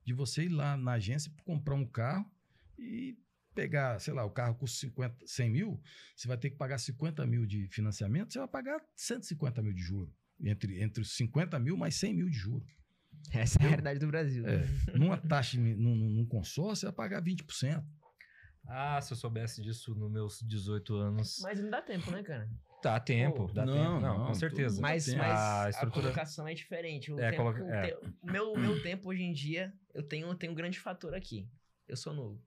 de você ir lá na agência comprar um carro e pegar, sei lá, o carro custa 100 mil, você vai ter que pagar 50 mil de financiamento, você vai pagar 150 mil de juros. Entre os 50 mil mais 100 mil de juros. Essa é a realidade do Brasil. Numa taxa, num consórcio, você vai pagar 20%. Ah, se eu soubesse disso nos meus 18 anos. Mas não dá tempo, né, cara? Dá tempo, dá tempo. Não, com certeza. Mas a colocação é diferente. Meu tempo hoje em dia, eu tenho um grande fator aqui. Eu sou novo.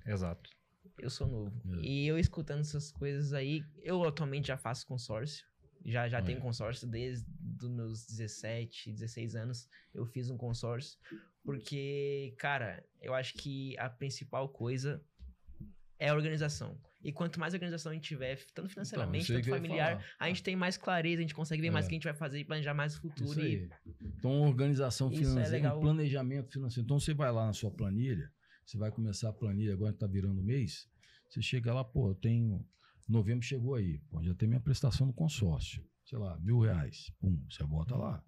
Exato. Eu sou novo. E eu escutando essas coisas aí, eu atualmente já faço consórcio. Já tenho consórcio desde os meus 17, 16 anos. Eu fiz um consórcio. Porque, cara, eu acho que a principal coisa é a organização. E quanto mais organização a gente tiver, tanto financeiramente, tanto familiar, a gente tem mais clareza, a gente consegue ver mais o que a gente vai fazer e planejar mais o futuro. Então, organização financeira, planejamento financeiro. Então, você vai lá na sua planilha, você vai começar a planilha, agora está virando mês, você chega lá, eu tenho... Novembro chegou aí, já tem minha prestação no consórcio, sei lá, R$1.000. Pum, você bota lá.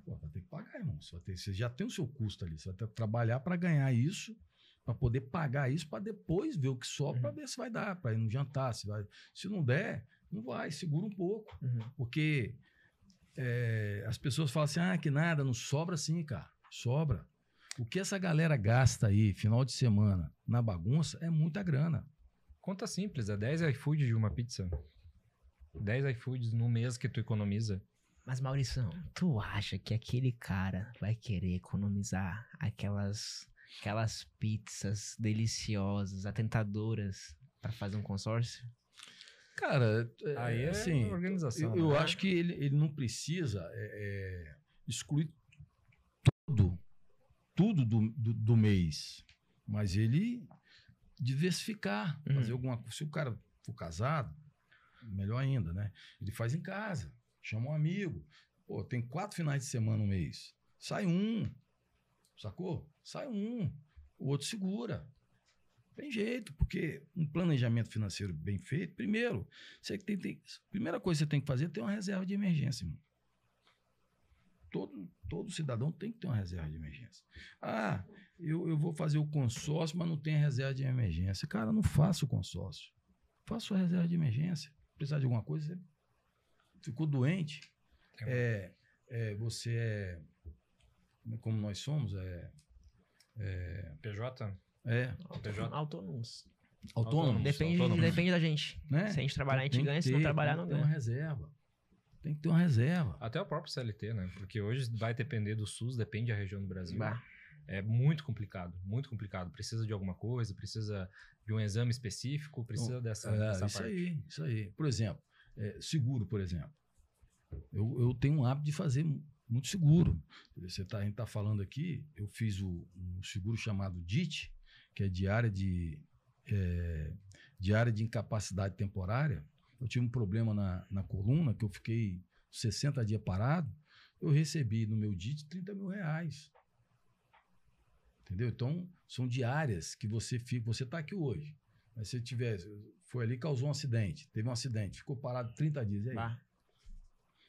Vai ter que pagar, irmão. Você já tem o seu custo ali, você vai ter que trabalhar para ganhar isso, para poder pagar isso, para depois ver o que sobra, para ver se vai dar, para ir no jantar, se não der, não vai, segura um pouco. Porque as pessoas falam assim, que nada, não sobra sim, cara, sobra. O que essa galera gasta aí, final de semana, na bagunça, é muita grana. Conta simples, é 10 iFood de uma pizza. 10 iFoods no mês que tu economiza. Mas, Maurição, tu acha que aquele cara vai querer economizar aquelas pizzas deliciosas, atentadoras, para fazer um consórcio? Cara, aí é assim, organização. Eu acho que ele não precisa excluir tudo do mês, mas ele diversificar, fazer alguma coisa. Se o cara for casado, melhor ainda, né? Ele faz em casa, chama um amigo. Tem 4 finais de semana no mês. Sai um, sacou? Sai um, o outro segura. Tem jeito, porque um planejamento financeiro bem feito, primeiro, primeira coisa que você tem que fazer é ter uma reserva de emergência, irmão. Todo cidadão tem que ter uma reserva de emergência. Ah, eu vou fazer o consórcio, mas não tem reserva de emergência. Cara, não faça o consórcio. Faça a reserva de emergência. Precisar de alguma coisa, você ficou doente. Você é... Como nós somos, PJ? PJ. Autônomos. Autônomos. Depende da gente. Né? Se a gente trabalhar, a gente ganha. Se não trabalhar, não ganha. Tem que ter uma reserva. Até o próprio CLT, né? Porque hoje vai depender do SUS, depende da região do Brasil. É muito complicado, muito complicado. Precisa de alguma coisa, precisa de um exame específico, precisa dessa parte. Isso aí. Por exemplo, seguro, por exemplo. Eu tenho um hábito de fazer muito seguro. A gente está falando aqui, eu fiz um seguro chamado DIT, que é diária de incapacidade temporária. Eu tive um problema na coluna, que eu fiquei 60 dias parado, eu recebi no meu DIT R$30 mil. Entendeu? Então, são diárias que você fica. Você está aqui hoje. Mas se foi ali, causou um acidente, teve um acidente, ficou parado 30 dias. E aí?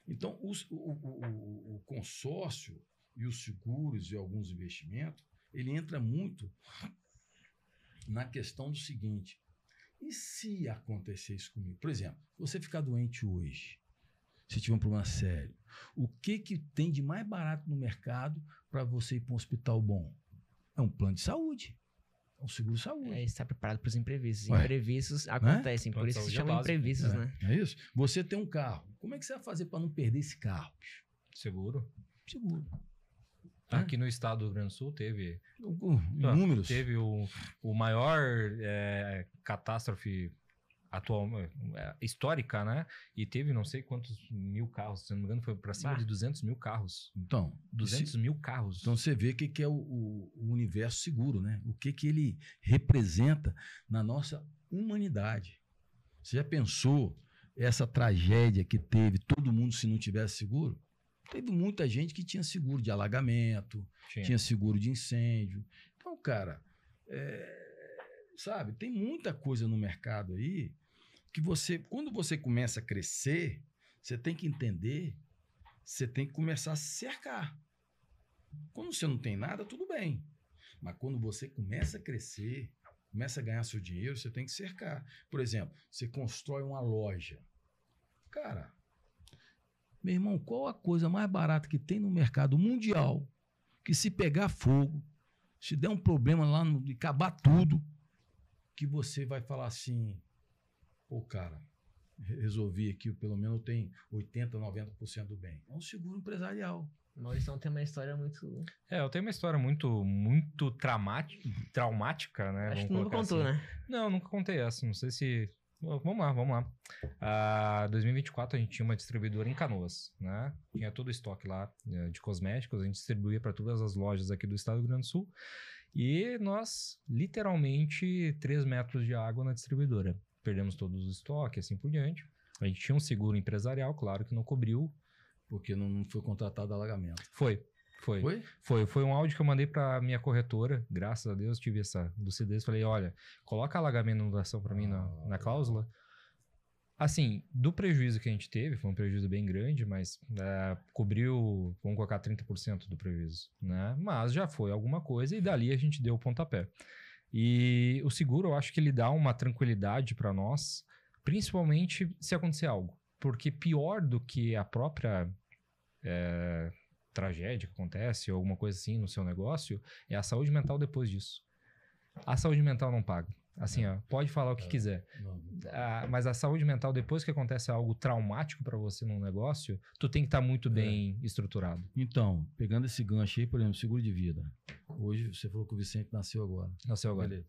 Então, o consórcio e os seguros e alguns investimentos, ele entra muito na questão do seguinte: e se acontecer isso comigo? Por exemplo, se você ficar doente hoje, se tiver um problema sério, o que tem de mais barato no mercado para você ir para um hospital bom? É um plano de saúde. É um seguro de saúde. Está preparado para os imprevistos. Imprevistos acontecem, por isso se chama imprevistos, né? É isso? Você tem um carro. Como é que você vai fazer para não perder esse carro? Seguro. Seguro. Aqui no estado do Rio Grande do Sul teve... Números. Teve o maior catástrofe histórica, né? E teve não sei quantos mil carros, se não me engano, foi para cima de 200 mil carros. Então, 200 mil carros. Então você vê o que é o universo seguro, né? O que ele representa na nossa humanidade. Você já pensou essa tragédia que teve todo mundo se não tivesse seguro? Teve muita gente que tinha seguro de alagamento, tinha seguro de incêndio. Então, cara, sabe, tem muita coisa no mercado aí que quando você começa a crescer, você tem que entender, você tem que começar a se cercar. Quando você não tem nada, tudo bem. Mas quando você começa a crescer, começa a ganhar seu dinheiro, você tem que cercar. Por exemplo, você constrói uma loja. Cara, meu irmão, qual a coisa mais barata que tem no mercado mundial que se pegar fogo, se der um problema lá e acabar tudo, que você vai falar assim, pô, cara, resolvi aqui, pelo menos eu tenho 80%, 90% do bem. É um seguro empresarial. Maurício tem uma história muito... eu tenho uma história muito traumática, né? Acho que nunca contou, né? Não, nunca contei essa. Não sei se... Vamos lá. 2024 a gente tinha uma distribuidora em Canoas, né? Tinha todo o estoque lá de cosméticos, a gente distribuía para todas as lojas aqui do estado do Rio Grande do Sul. E nós, literalmente, 3 metros de água na distribuidora. Perdemos todos os estoques, assim por diante. A gente tinha um seguro empresarial, claro que não cobriu. Porque não foi contratado alagamento. Foi um áudio que eu mandei para minha corretora. Graças a Deus tive essa lucidez. Falei, olha, coloca alagamento e inundação para mim na cláusula. Assim, do prejuízo que a gente teve, foi um prejuízo bem grande, mas cobriu, vamos colocar 30% do prejuízo, né? Mas já foi alguma coisa e dali a gente deu o pontapé. E o seguro, eu acho que ele dá uma tranquilidade para nós, principalmente se acontecer algo. Porque pior do que a própria tragédia que acontece ou alguma coisa assim no seu negócio é a saúde mental depois disso. A saúde mental não paga. Assim, pode falar o que quiser. Mas a saúde mental, depois que acontece algo traumático para você num negócio, tu tem que estar muito bem estruturado. Então, pegando esse gancho aí, por exemplo, seguro de vida. Hoje, você falou que o Vicente nasceu agora. Beleza.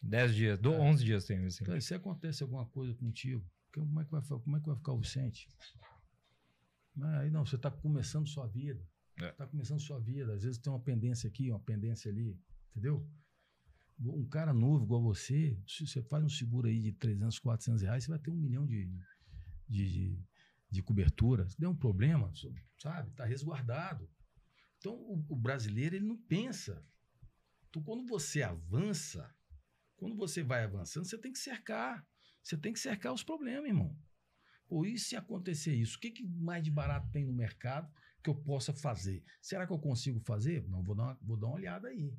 10 dias, 11 dias tem o Vicente. Então, se acontece alguma coisa contigo, como é que vai ficar o Vicente? Aí não, você está começando sua vida. Às vezes tem uma pendência aqui, uma pendência ali. Entendeu? Um cara novo igual você, se você faz um seguro aí de 300, 400 reais, você vai ter 1 milhão de cobertura. Se der um problema, sabe? Está resguardado. Então, o brasileiro, ele não pensa. Então, quando você avança, quando você vai avançando, você tem que cercar. Você tem que cercar os problemas, irmão. Pô, e se acontecer isso? O que mais de barato tem no mercado que eu possa fazer? Será que eu consigo fazer? Não, vou dar uma olhada aí.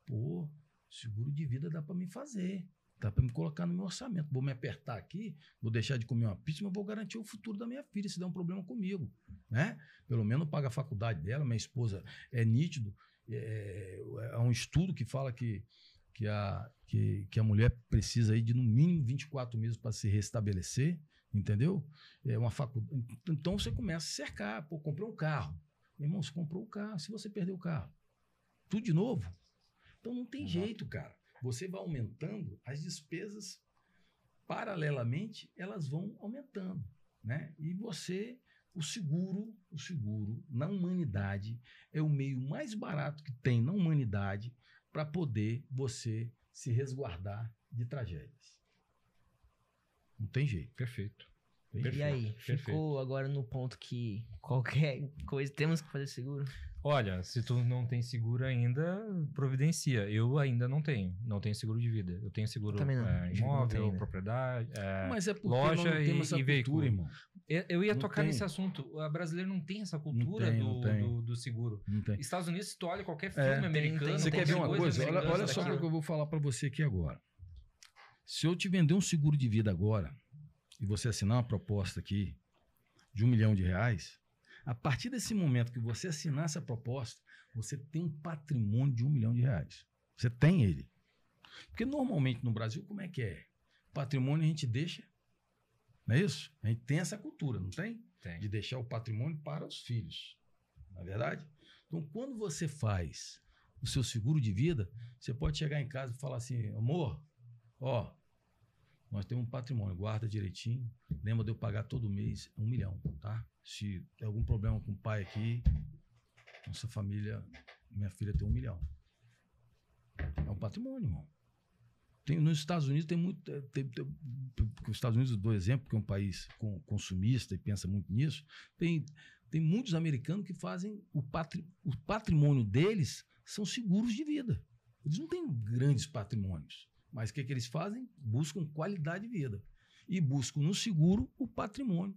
Pô, seguro de vida dá para me fazer. Dá para me colocar no meu orçamento. Vou me apertar aqui, vou deixar de comer uma pizza, mas vou garantir o futuro da minha filha se der um problema comigo, né? Pelo menos paga a faculdade dela, minha esposa é nítido. É um estudo que fala que a mulher precisa aí de no mínimo 24 meses para se restabelecer, entendeu? É uma faculdade. Então você começa a cercar. Pô, comprei um carro. Meu irmão, você comprou o carro. Se você perder o carro, tudo de novo. Então não tem jeito, cara. Você vai aumentando, as despesas, paralelamente, elas vão aumentando, né? E o seguro, na humanidade, é o meio mais barato que tem na humanidade para poder você se resguardar de tragédias. Não tem jeito. Perfeito. E aí, ficou agora no ponto que qualquer coisa temos que fazer seguro? Olha, se tu não tem seguro ainda, providencia. Eu ainda não tenho. Não tenho seguro de vida. Eu tenho seguro imóvel, propriedade, mas é porque loja nós não temos essa e veículo. cultura, irmão. Eu ia Não tocar tem. nesse assunto. O brasileiro não tem essa cultura Não tem. do seguro. Não tem. Estados Unidos, se tu olha qualquer filme tem. americano... Você quer ver uma qualquer coisa? americana Olha só o daquilo. que eu vou falar para você aqui agora. Se eu te vender um seguro de vida agora e você assinar uma proposta aqui de R$1 milhão, a partir desse momento que você assinar essa proposta, você tem um patrimônio de R$1 milhão. Você tem ele. Porque normalmente no Brasil, como é que é? Patrimônio a gente deixa, não é isso? A gente tem essa cultura, não tem? Tem. De deixar o patrimônio para os filhos. Não é verdade? Então, quando você faz o seu seguro de vida, você pode chegar em casa e falar assim, amor, ó, nós temos um patrimônio, guarda direitinho, lembra de eu pagar todo mês R$1 milhão, tá? Se tem algum problema com o pai aqui, nossa família, minha filha tem R$1 milhão. É um patrimônio, irmão. Nos Estados Unidos tem muito... Os Estados Unidos, eu dou exemplo, porque é um país consumista e pensa muito nisso. Tem muitos americanos que fazem... O patrimônio deles são seguros de vida. Eles não têm grandes patrimônios. Mas o que eles fazem? Buscam qualidade de vida. E buscam no seguro o patrimônio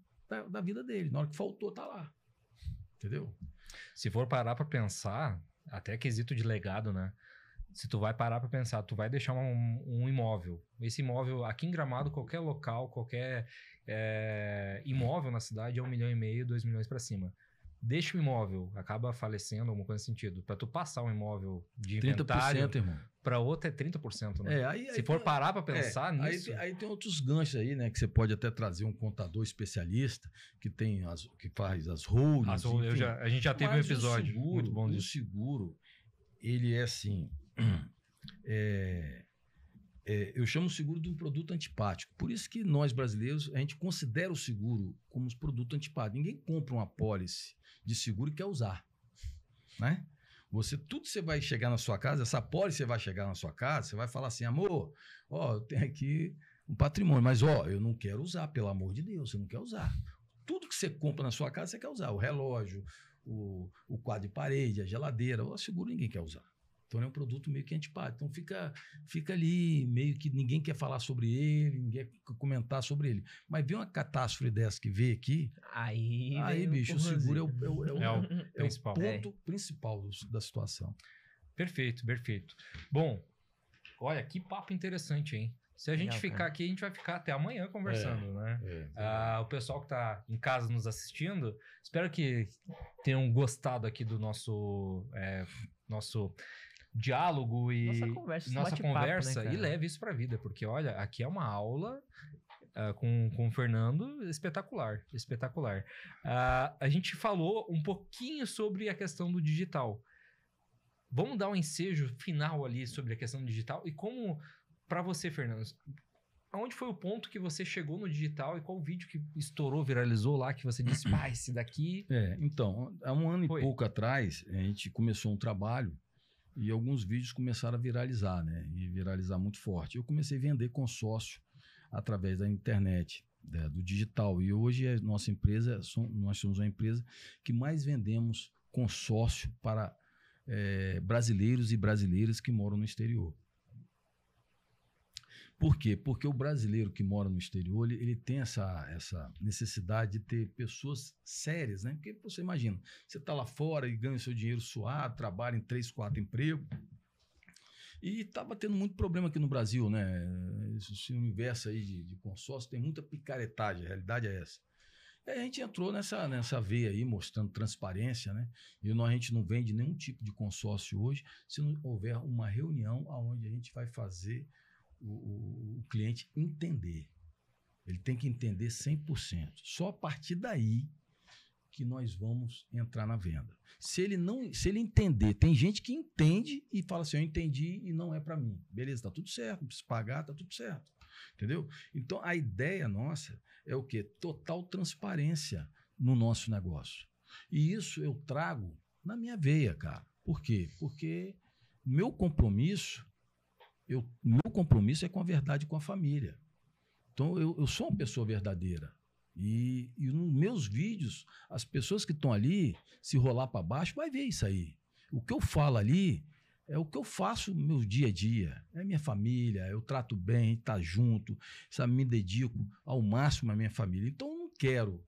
da vida dele. Na hora que faltou, tá lá. Entendeu? Se for parar pra pensar, até quesito de legado, né? Se tu vai parar pra pensar, tu vai deixar um imóvel. Esse imóvel, aqui em Gramado, qualquer local, qualquer imóvel na cidade é 1,5 milhão, 2 milhões pra cima. Deixa o imóvel, acaba falecendo, alguma coisa nesse sentido. Pra tu passar um imóvel de inventário 30%, irmão. pra outro é 30%, né? Se for tem, parar pra pensar nisso... Aí tem outros ganchos aí, né? Que você pode até trazer um contador especialista que faz as holdings. A gente já teve um episódio muito bom disso. O seguro, ele é assim... eu chamo o seguro de um produto antipático. Por isso que nós, brasileiros, a gente considera o seguro como um produto antipático. Ninguém compra uma apólice de seguro e quer usar, né? Tudo você vai chegar na sua casa, essa apólice você vai chegar na sua casa, você vai falar assim, amor, ó, eu tenho aqui um patrimônio, mas ó, eu não quero usar, pelo amor de Deus, você não quer usar. Tudo que você compra na sua casa, você quer usar. O relógio, o quadro de parede, a geladeira, o seguro ninguém quer usar. Então, é um produto meio que antipático. Então, fica ali, meio que ninguém quer falar sobre ele, ninguém quer comentar sobre ele. Mas vem uma catástrofe dessa que veio aqui, aí bicho, o seguro é o ponto principal da situação. Perfeito, perfeito. Bom, olha, que papo interessante, hein? Se a gente ficar aqui, a gente vai ficar até amanhã conversando, né? O pessoal que está em casa nos assistindo, espero que tenham gostado aqui do nosso diálogo e nossa conversa, né, e leve isso para a vida, porque olha, aqui é uma aula com o Fernando espetacular. A gente falou um pouquinho sobre a questão do digital. Vamos dar um ensejo final ali sobre a questão do digital e como, para você, Fernando, aonde foi o ponto que você chegou no digital e qual vídeo que estourou, viralizou lá, que você disse, esse daqui... Então, há um ano e pouco atrás, a gente começou um trabalho e alguns vídeos começaram a viralizar, né? E viralizar muito forte. Eu comecei a vender consórcio através da internet, do digital. E hoje a nossa empresa, nós somos uma empresa que mais vendemos consórcio para brasileiros e brasileiras que moram no exterior. Por quê? Porque o brasileiro que mora no exterior, ele tem essa necessidade de ter pessoas sérias, né? Porque você imagina, você está lá fora e ganha o seu dinheiro suado, trabalha em 3, 4 empregos, e estava tendo muito problema aqui no Brasil, né? Esse universo aí de consórcio tem muita picaretagem, a realidade é essa. E aí a gente entrou nessa veia aí, mostrando transparência, né? E a gente não vende nenhum tipo de consórcio hoje se não houver uma reunião onde a gente vai fazer o cliente entender. Ele tem que entender 100%. Só a partir daí que nós vamos entrar na venda. Se ele entender, tem gente que entende e fala assim, eu entendi e não é para mim. Beleza, tá tudo certo, não precisa pagar, tá tudo certo. Entendeu? Então, a ideia nossa é o quê? Total transparência no nosso negócio. E isso eu trago na minha veia, cara. Por quê? Porque meu compromisso é com a verdade, com a família. Então, eu sou uma pessoa verdadeira. E nos meus vídeos, as pessoas que estão ali, se rolar para baixo, vai ver isso aí. O que eu falo ali é o que eu faço no meu dia a dia. É minha família, eu trato bem, tá junto, sabe, me dedico ao máximo à minha família. Então, eu não quero,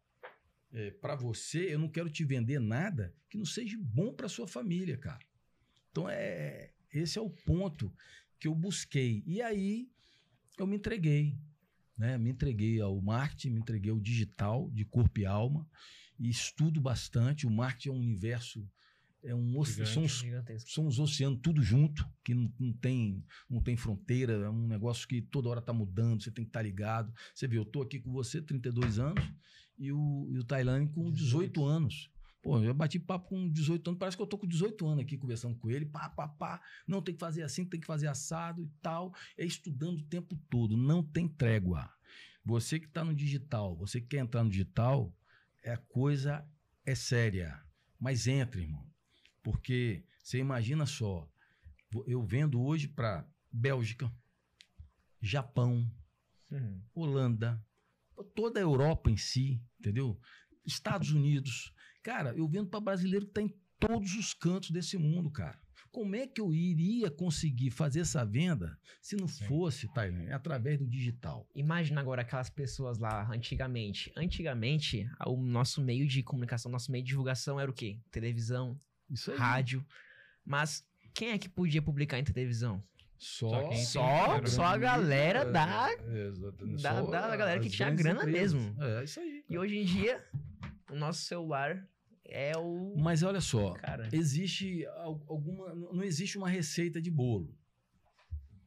para você, eu não quero te vender nada que não seja bom para sua família, cara. Então, esse é o ponto que eu busquei. E aí, eu me entreguei. Né? Me entreguei ao marketing, me entreguei ao digital de corpo e alma e estudo bastante. O marketing é um universo, são os oceanos tudo junto, que não tem fronteira, é um negócio que toda hora está mudando, você tem que estar ligado. Você vê, eu estou aqui com você, 32 anos, e o Tailândia com 18 anos. Pô, eu bati papo com 18 anos, parece que eu tô com 18 anos aqui conversando com ele, não, tem que fazer assim, tem que fazer assado e tal, estudando o tempo todo, não tem trégua. Você que está no digital, você que quer entrar no digital, a coisa é séria, mas entre, irmão, porque você imagina só, eu vendo hoje para Bélgica, Japão, Holanda, toda a Europa em si, entendeu? Estados Unidos. Cara, eu vendo para brasileiro que está em todos os cantos desse mundo, cara. Como é que eu iria conseguir fazer essa venda se não fosse, Tailândia, através do digital? Imagina agora aquelas pessoas lá antigamente. Antigamente, o nosso meio de comunicação, nosso meio de divulgação era o quê? Televisão, isso aí, rádio. Mas quem é que podia publicar em televisão? Só a galera da galera que tinha grana empresas. Mesmo. É isso aí. E hoje em dia, o nosso celular é o... Mas olha só, cara, existe não existe uma receita de bolo,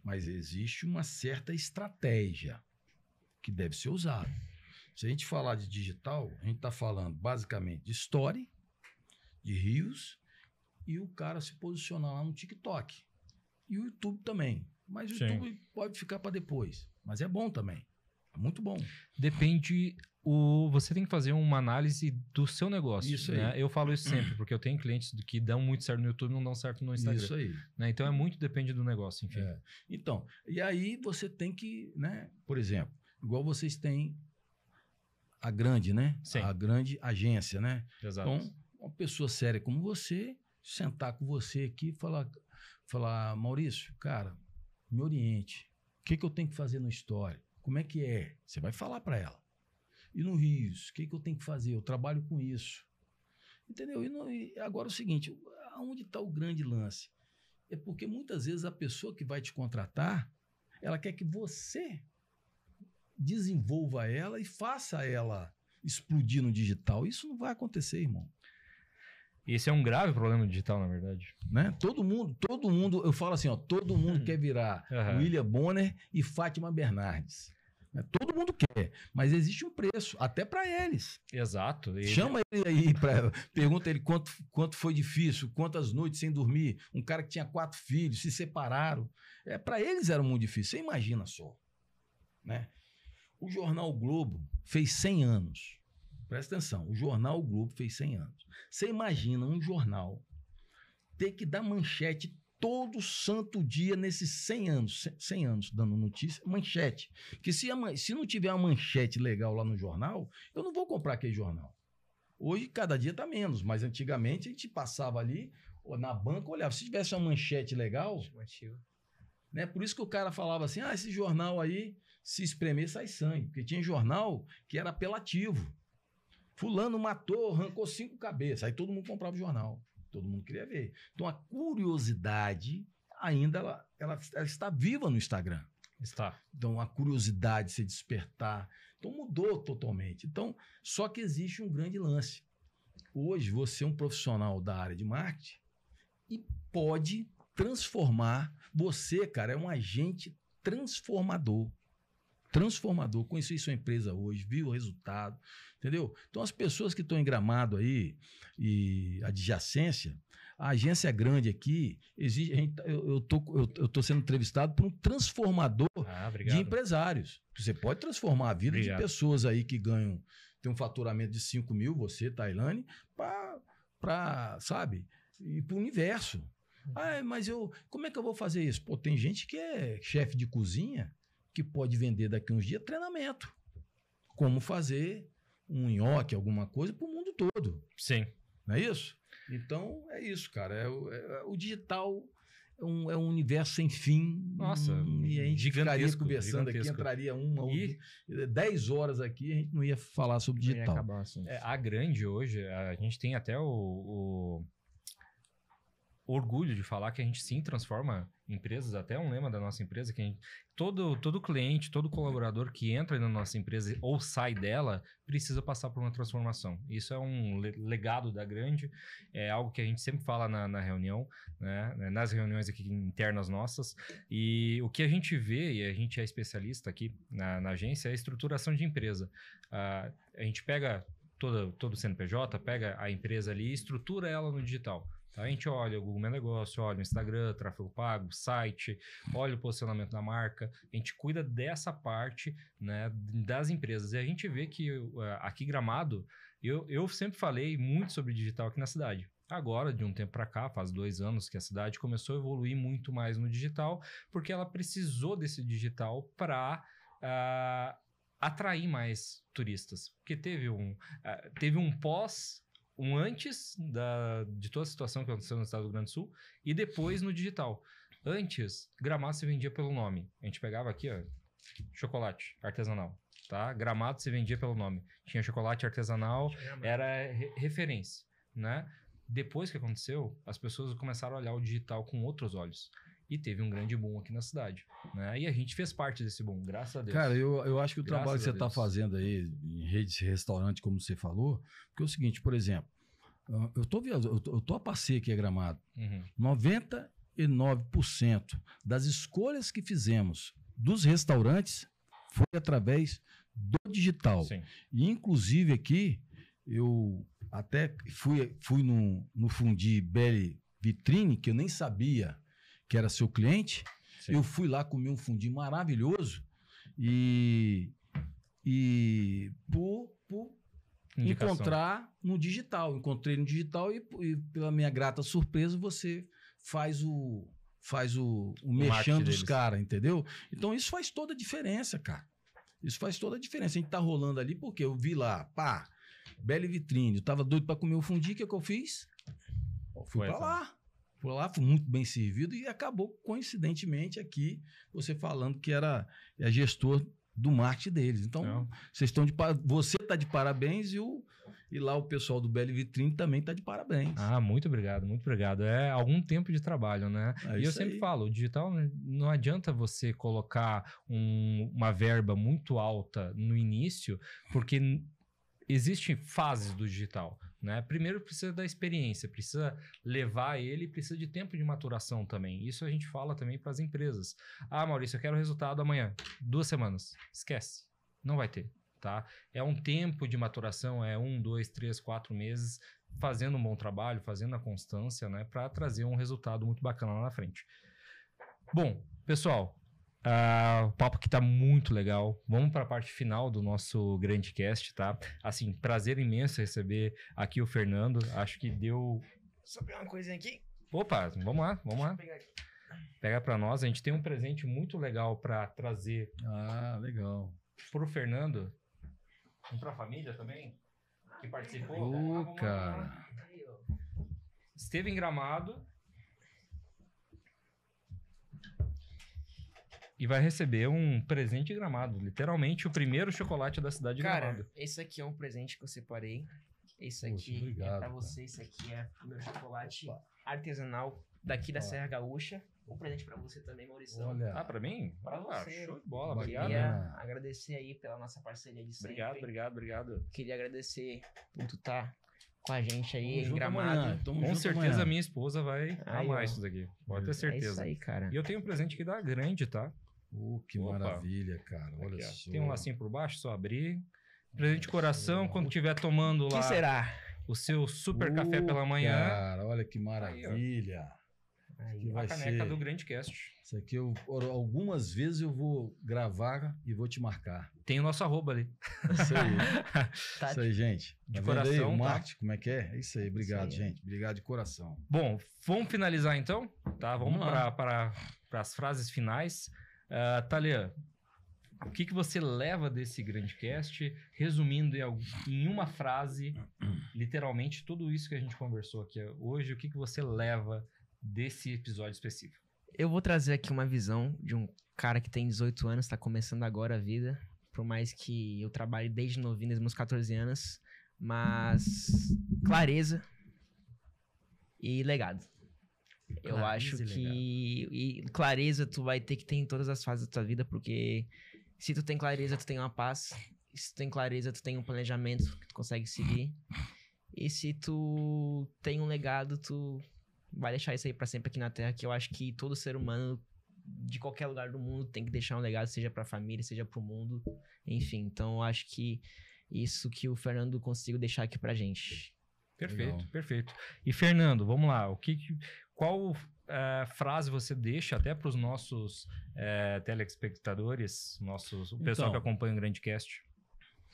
mas existe uma certa estratégia que deve ser usada. Se a gente falar de digital, a gente está falando basicamente de story, de reels, e o cara se posicionar lá no TikTok. E o YouTube também. Mas o YouTube pode ficar para depois. Mas é bom também. É muito bom. Depende... Você tem que fazer uma análise do seu negócio. Isso aí. Né? Eu falo isso sempre, porque eu tenho clientes que dão muito certo no YouTube e não dão certo no Instagram. Isso aí. Né? Então, depende do negócio, enfim. Então, e aí você tem que, né? Por exemplo, igual vocês têm a grande, né? Sim. A grande agência, né? Exato. Então, uma pessoa séria como você, sentar com você aqui e falar, Maurício, cara, me oriente. O que eu tenho que fazer no story? Como é que é? Você vai falar para ela. E no Rios, o que eu tenho que fazer? Eu trabalho com isso. Entendeu? E agora é o seguinte, aonde está o grande lance? É porque muitas vezes a pessoa que vai te contratar, ela quer que você desenvolva ela e faça ela explodir no digital. Isso não vai acontecer, irmão. Esse é um grave problema digital, na verdade. Né? Todo mundo, eu falo assim, ó, todo mundo quer virar William Bonner e Fátima Bernardes. Todo mundo quer, mas existe um preço, até para eles. Exato. Chama ele aí, pergunta ele quanto foi difícil, quantas noites sem dormir. Um cara que tinha 4 filhos, se separaram. Para eles era muito difícil, você imagina só. Né? O Jornal o Globo fez 100 anos. Presta atenção, o Jornal o Globo fez 100 anos. Você imagina um jornal ter que dar manchete todo santo dia nesses 100 anos dando notícia, manchete. Que se não tiver uma manchete legal lá no jornal, eu não vou comprar aquele jornal. Hoje, cada dia está menos, mas antigamente a gente passava ali, na banca, olhava, se tivesse uma manchete legal, Né? Por isso que o cara falava assim, esse jornal aí, se espremer, sai sangue. Porque tinha jornal que era apelativo. Fulano matou, arrancou 5 cabeças. Aí todo mundo comprava o jornal. Todo mundo queria ver. Então a curiosidade ainda ela está viva no Instagram. Está. Então a curiosidade se despertar. Então mudou totalmente. Então, só que existe um grande lance. Hoje você é um profissional da área de marketing e pode transformar. Você, cara, é um agente transformador. Transformador. Conheci sua empresa hoje, viu o resultado, entendeu? Então, as pessoas que estão em Gramado aí e adjacência, a agência grande aqui, existe, eu tô sendo entrevistado por um transformador de empresários. Você pode transformar a vida de pessoas aí que ganham, tem um faturamento de 5 mil, você, Tailane, para sabe, e para o universo. Mas como é que eu vou fazer isso? Pô, tem gente que é chefe de cozinha que pode vender daqui a uns dias treinamento. Como fazer um nhoque, alguma coisa, para o mundo todo. Sim. Não é isso? Então, é isso, cara. O digital é um universo sem fim. Nossa, e a gente ficaria conversando aqui, entraria 10 horas aqui, a gente não ia falar sobre digital. Ia acabar, assim. A grande hoje, a gente tem até o orgulho de falar que a gente sim transforma empresas, até um lema da nossa empresa, que todo cliente, todo colaborador que entra na nossa empresa ou sai dela, precisa passar por uma transformação. Isso é um legado da Grande, é algo que a gente sempre fala na reunião, né? Nas reuniões aqui internas nossas, e o que a gente vê, e a gente é especialista aqui na agência, é a estruturação de empresa. A gente pega todo o CNPJ, pega a empresa ali e estrutura ela no digital. A gente olha o Google Meu Negócio, olha o Instagram, tráfego pago, site, olha o posicionamento da marca. A gente cuida dessa parte, né, das empresas. E a gente vê que aqui em Gramado, eu sempre falei muito sobre digital aqui na cidade. Agora, de um tempo para cá, faz 2 anos que a cidade começou a evoluir muito mais no digital, porque ela precisou desse digital para atrair mais turistas. Porque teve um pós... antes de toda a situação que aconteceu no estado do Rio Grande do Sul e depois no digital. Antes, Gramado se vendia pelo nome. A gente pegava aqui, ó, chocolate artesanal, tá? Gramado se vendia pelo nome. Tinha chocolate artesanal, era referência, né? Depois que aconteceu, as pessoas começaram a olhar o digital com outros olhos. E teve um grande boom aqui na cidade, né? E a gente fez parte desse boom, graças a Deus. Cara, eu acho que o trabalho que você está fazendo aí em redes de restaurante, como você falou, porque é o seguinte, por exemplo, eu tô a passeio aqui a Gramado. 99% das escolhas que fizemos dos restaurantes foi através do digital. Sim. E, inclusive, aqui, eu até fui no Fundi Belly Vitrine, que eu nem sabia que era seu cliente. Sim. Eu fui lá comer um fundi maravilhoso e por encontrar no digital. Encontrei no digital e pela minha grata surpresa, você faz o mexendo dos caras, entendeu? Então, isso faz toda a diferença, cara. Isso faz toda a diferença. A gente tá rolando ali porque eu vi lá, Bela Vitrine, eu tava doido para comer o fundi, o que eu fiz? Fui para lá. Fui lá, fui muito bem servido e acabou, coincidentemente, aqui, você falando que era gestor do marketing deles. Então, você está de parabéns e lá o pessoal do Bela Vitrine também está de parabéns. Muito obrigado, muito obrigado. É algum tempo de trabalho, né? E eu sempre falo, o digital não adianta você colocar uma verba muito alta no início, porque existem fases do digital, né? Primeiro precisa da experiência, precisa levar ele, precisa de tempo de maturação também. Isso a gente fala também para as empresas. Maurício, eu quero o resultado amanhã. 2 semanas. Esquece. Não vai ter, tá? É um tempo de maturação, 1, 2, 3, 4 meses, fazendo um bom trabalho, fazendo a constância, né? Para trazer um resultado muito bacana lá na frente. Bom, pessoal, o papo aqui tá muito legal. Vamos para a parte final do nosso grande cast, tá? Assim, prazer imenso receber aqui o Fernando. Acho que deu... Só pegar uma coisinha aqui. Opa, vamos lá. Pega para nós. A gente tem um presente muito legal para trazer. Legal. Pro Fernando. E pra família também, que participou. Cara. Esteve em Gramado. e vai receber um presente de Gramado. Literalmente, o primeiro chocolate da cidade de Cara, Gramado. esse aqui é um presente que eu separei. Esse Poxa, aqui obrigado, é pra cara. você. Esse aqui é o meu chocolate artesanal daqui da Serra Gaúcha. Um presente pra você também, Maurício. Olha, Ah, pra mim? Pra Ah, você. show de bola. Bacana. Obrigado. Queria agradecer aí pela nossa parceria de sempre. Obrigado. Queria agradecer por tu estar com a gente aí tamo em junto Gramado. amanhã, tamo Com junto certeza amanhã. minha esposa vai Aí, amar ó. isso daqui. Pode ter É isso certeza. aí, cara. E eu tenho um presente aqui da Grande, tá? Que Opa. maravilha, cara. Olha Aqui, ó. só. Tem um lacinho por baixo, só abrir. Presente de coração, quando estiver tomando O lá que será? o seu super café pela manhã. Cara, olha que maravilha. Aí, Que A vai caneca ser. do Grande Cast. Isso aqui algumas vezes eu vou gravar e vou te marcar. Tem o nosso arroba ali. Isso aí. Tá Isso aí, gente. De Tá vendo aí coração, o tá? marketing, como é que é? É isso aí. Obrigado, Isso aí. gente. Obrigado de coração. Bom, vamos finalizar então? Tá, vamos Vamos lá. para as frases finais. Thalia, o que você leva desse Grande Cast? Resumindo em uma frase, literalmente, tudo isso que a gente conversou aqui hoje, o que você leva desse episódio específico? Eu vou trazer aqui uma visão de um cara que tem 18 anos, tá começando agora a vida. Por mais que eu trabalhe desde novinho, desde meus 14 anos. Mas clareza e legado. Eu Clareza acho e que e clareza tu vai ter que ter em todas as fases da tua vida, porque se tu tem clareza, tu tem uma paz. Se tu tem clareza, tu tem um planejamento que tu consegue seguir. E se tu tem um legado, tu vai deixar isso aí pra sempre aqui na Terra, que eu acho que todo ser humano de qualquer lugar do mundo tem que deixar um legado, seja pra família, seja pro mundo, enfim. Então eu acho que isso que o Fernando conseguiu deixar aqui pra gente. Perfeito, Legal. perfeito. E Fernando, vamos lá. Qual frase você deixa até para os nossos telespectadores, o pessoal que acompanha o Grande Cast?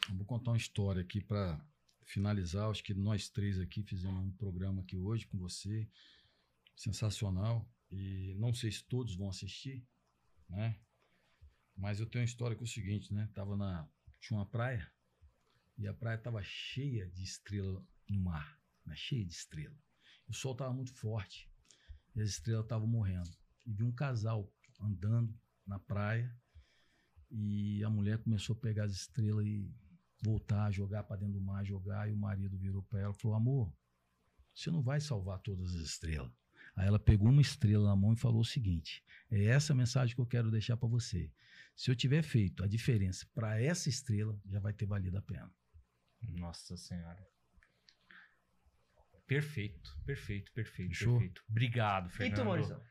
Eu vou contar uma história aqui para finalizar. Acho que nós três aqui fizemos um programa aqui hoje com você. Sensacional. E não sei se todos vão assistir, né? Mas eu tenho uma história que é o seguinte, né? Tinha uma praia e a praia estava cheia de estrela no mar, né? Cheia de estrela. O sol estava muito forte e as estrelas estavam morrendo. E vi um casal andando na praia e a mulher começou a pegar as estrelas e voltar, jogar para dentro do mar, jogar. E o marido virou para ela e falou: amor, você não vai salvar todas as estrelas. Aí ela pegou uma estrela na mão e falou o seguinte: é essa a mensagem que eu quero deixar para você. Se eu tiver feito a diferença para essa estrela, já vai ter valido a pena. Nossa Senhora. Perfeito. Fechou? Perfeito. Obrigado, Fernando. E tu, Maurício?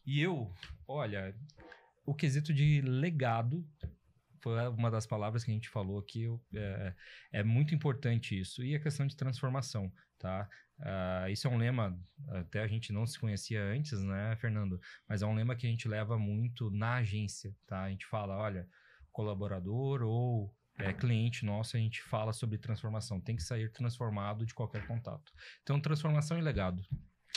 E eu, olha, o quesito de legado foi uma das palavras que a gente falou aqui. É muito importante isso. E a questão de transformação, tá? Isso é um lema, até a gente não se conhecia antes, né, Fernando? Mas é um lema que a gente leva muito na agência, tá? A gente fala, olha, colaborador ou cliente nosso, a gente fala sobre transformação. Tem que sair transformado de qualquer contato. Então, transformação e legado.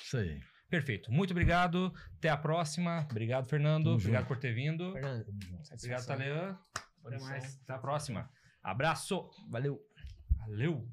Isso aí. Perfeito. Muito obrigado. Até a próxima. Obrigado, Fernando. Tamo Obrigado junto. por ter vindo. Fernando, Obrigado, satisfação. Talean. Até mais. Até a próxima. Abraço. Valeu. Valeu.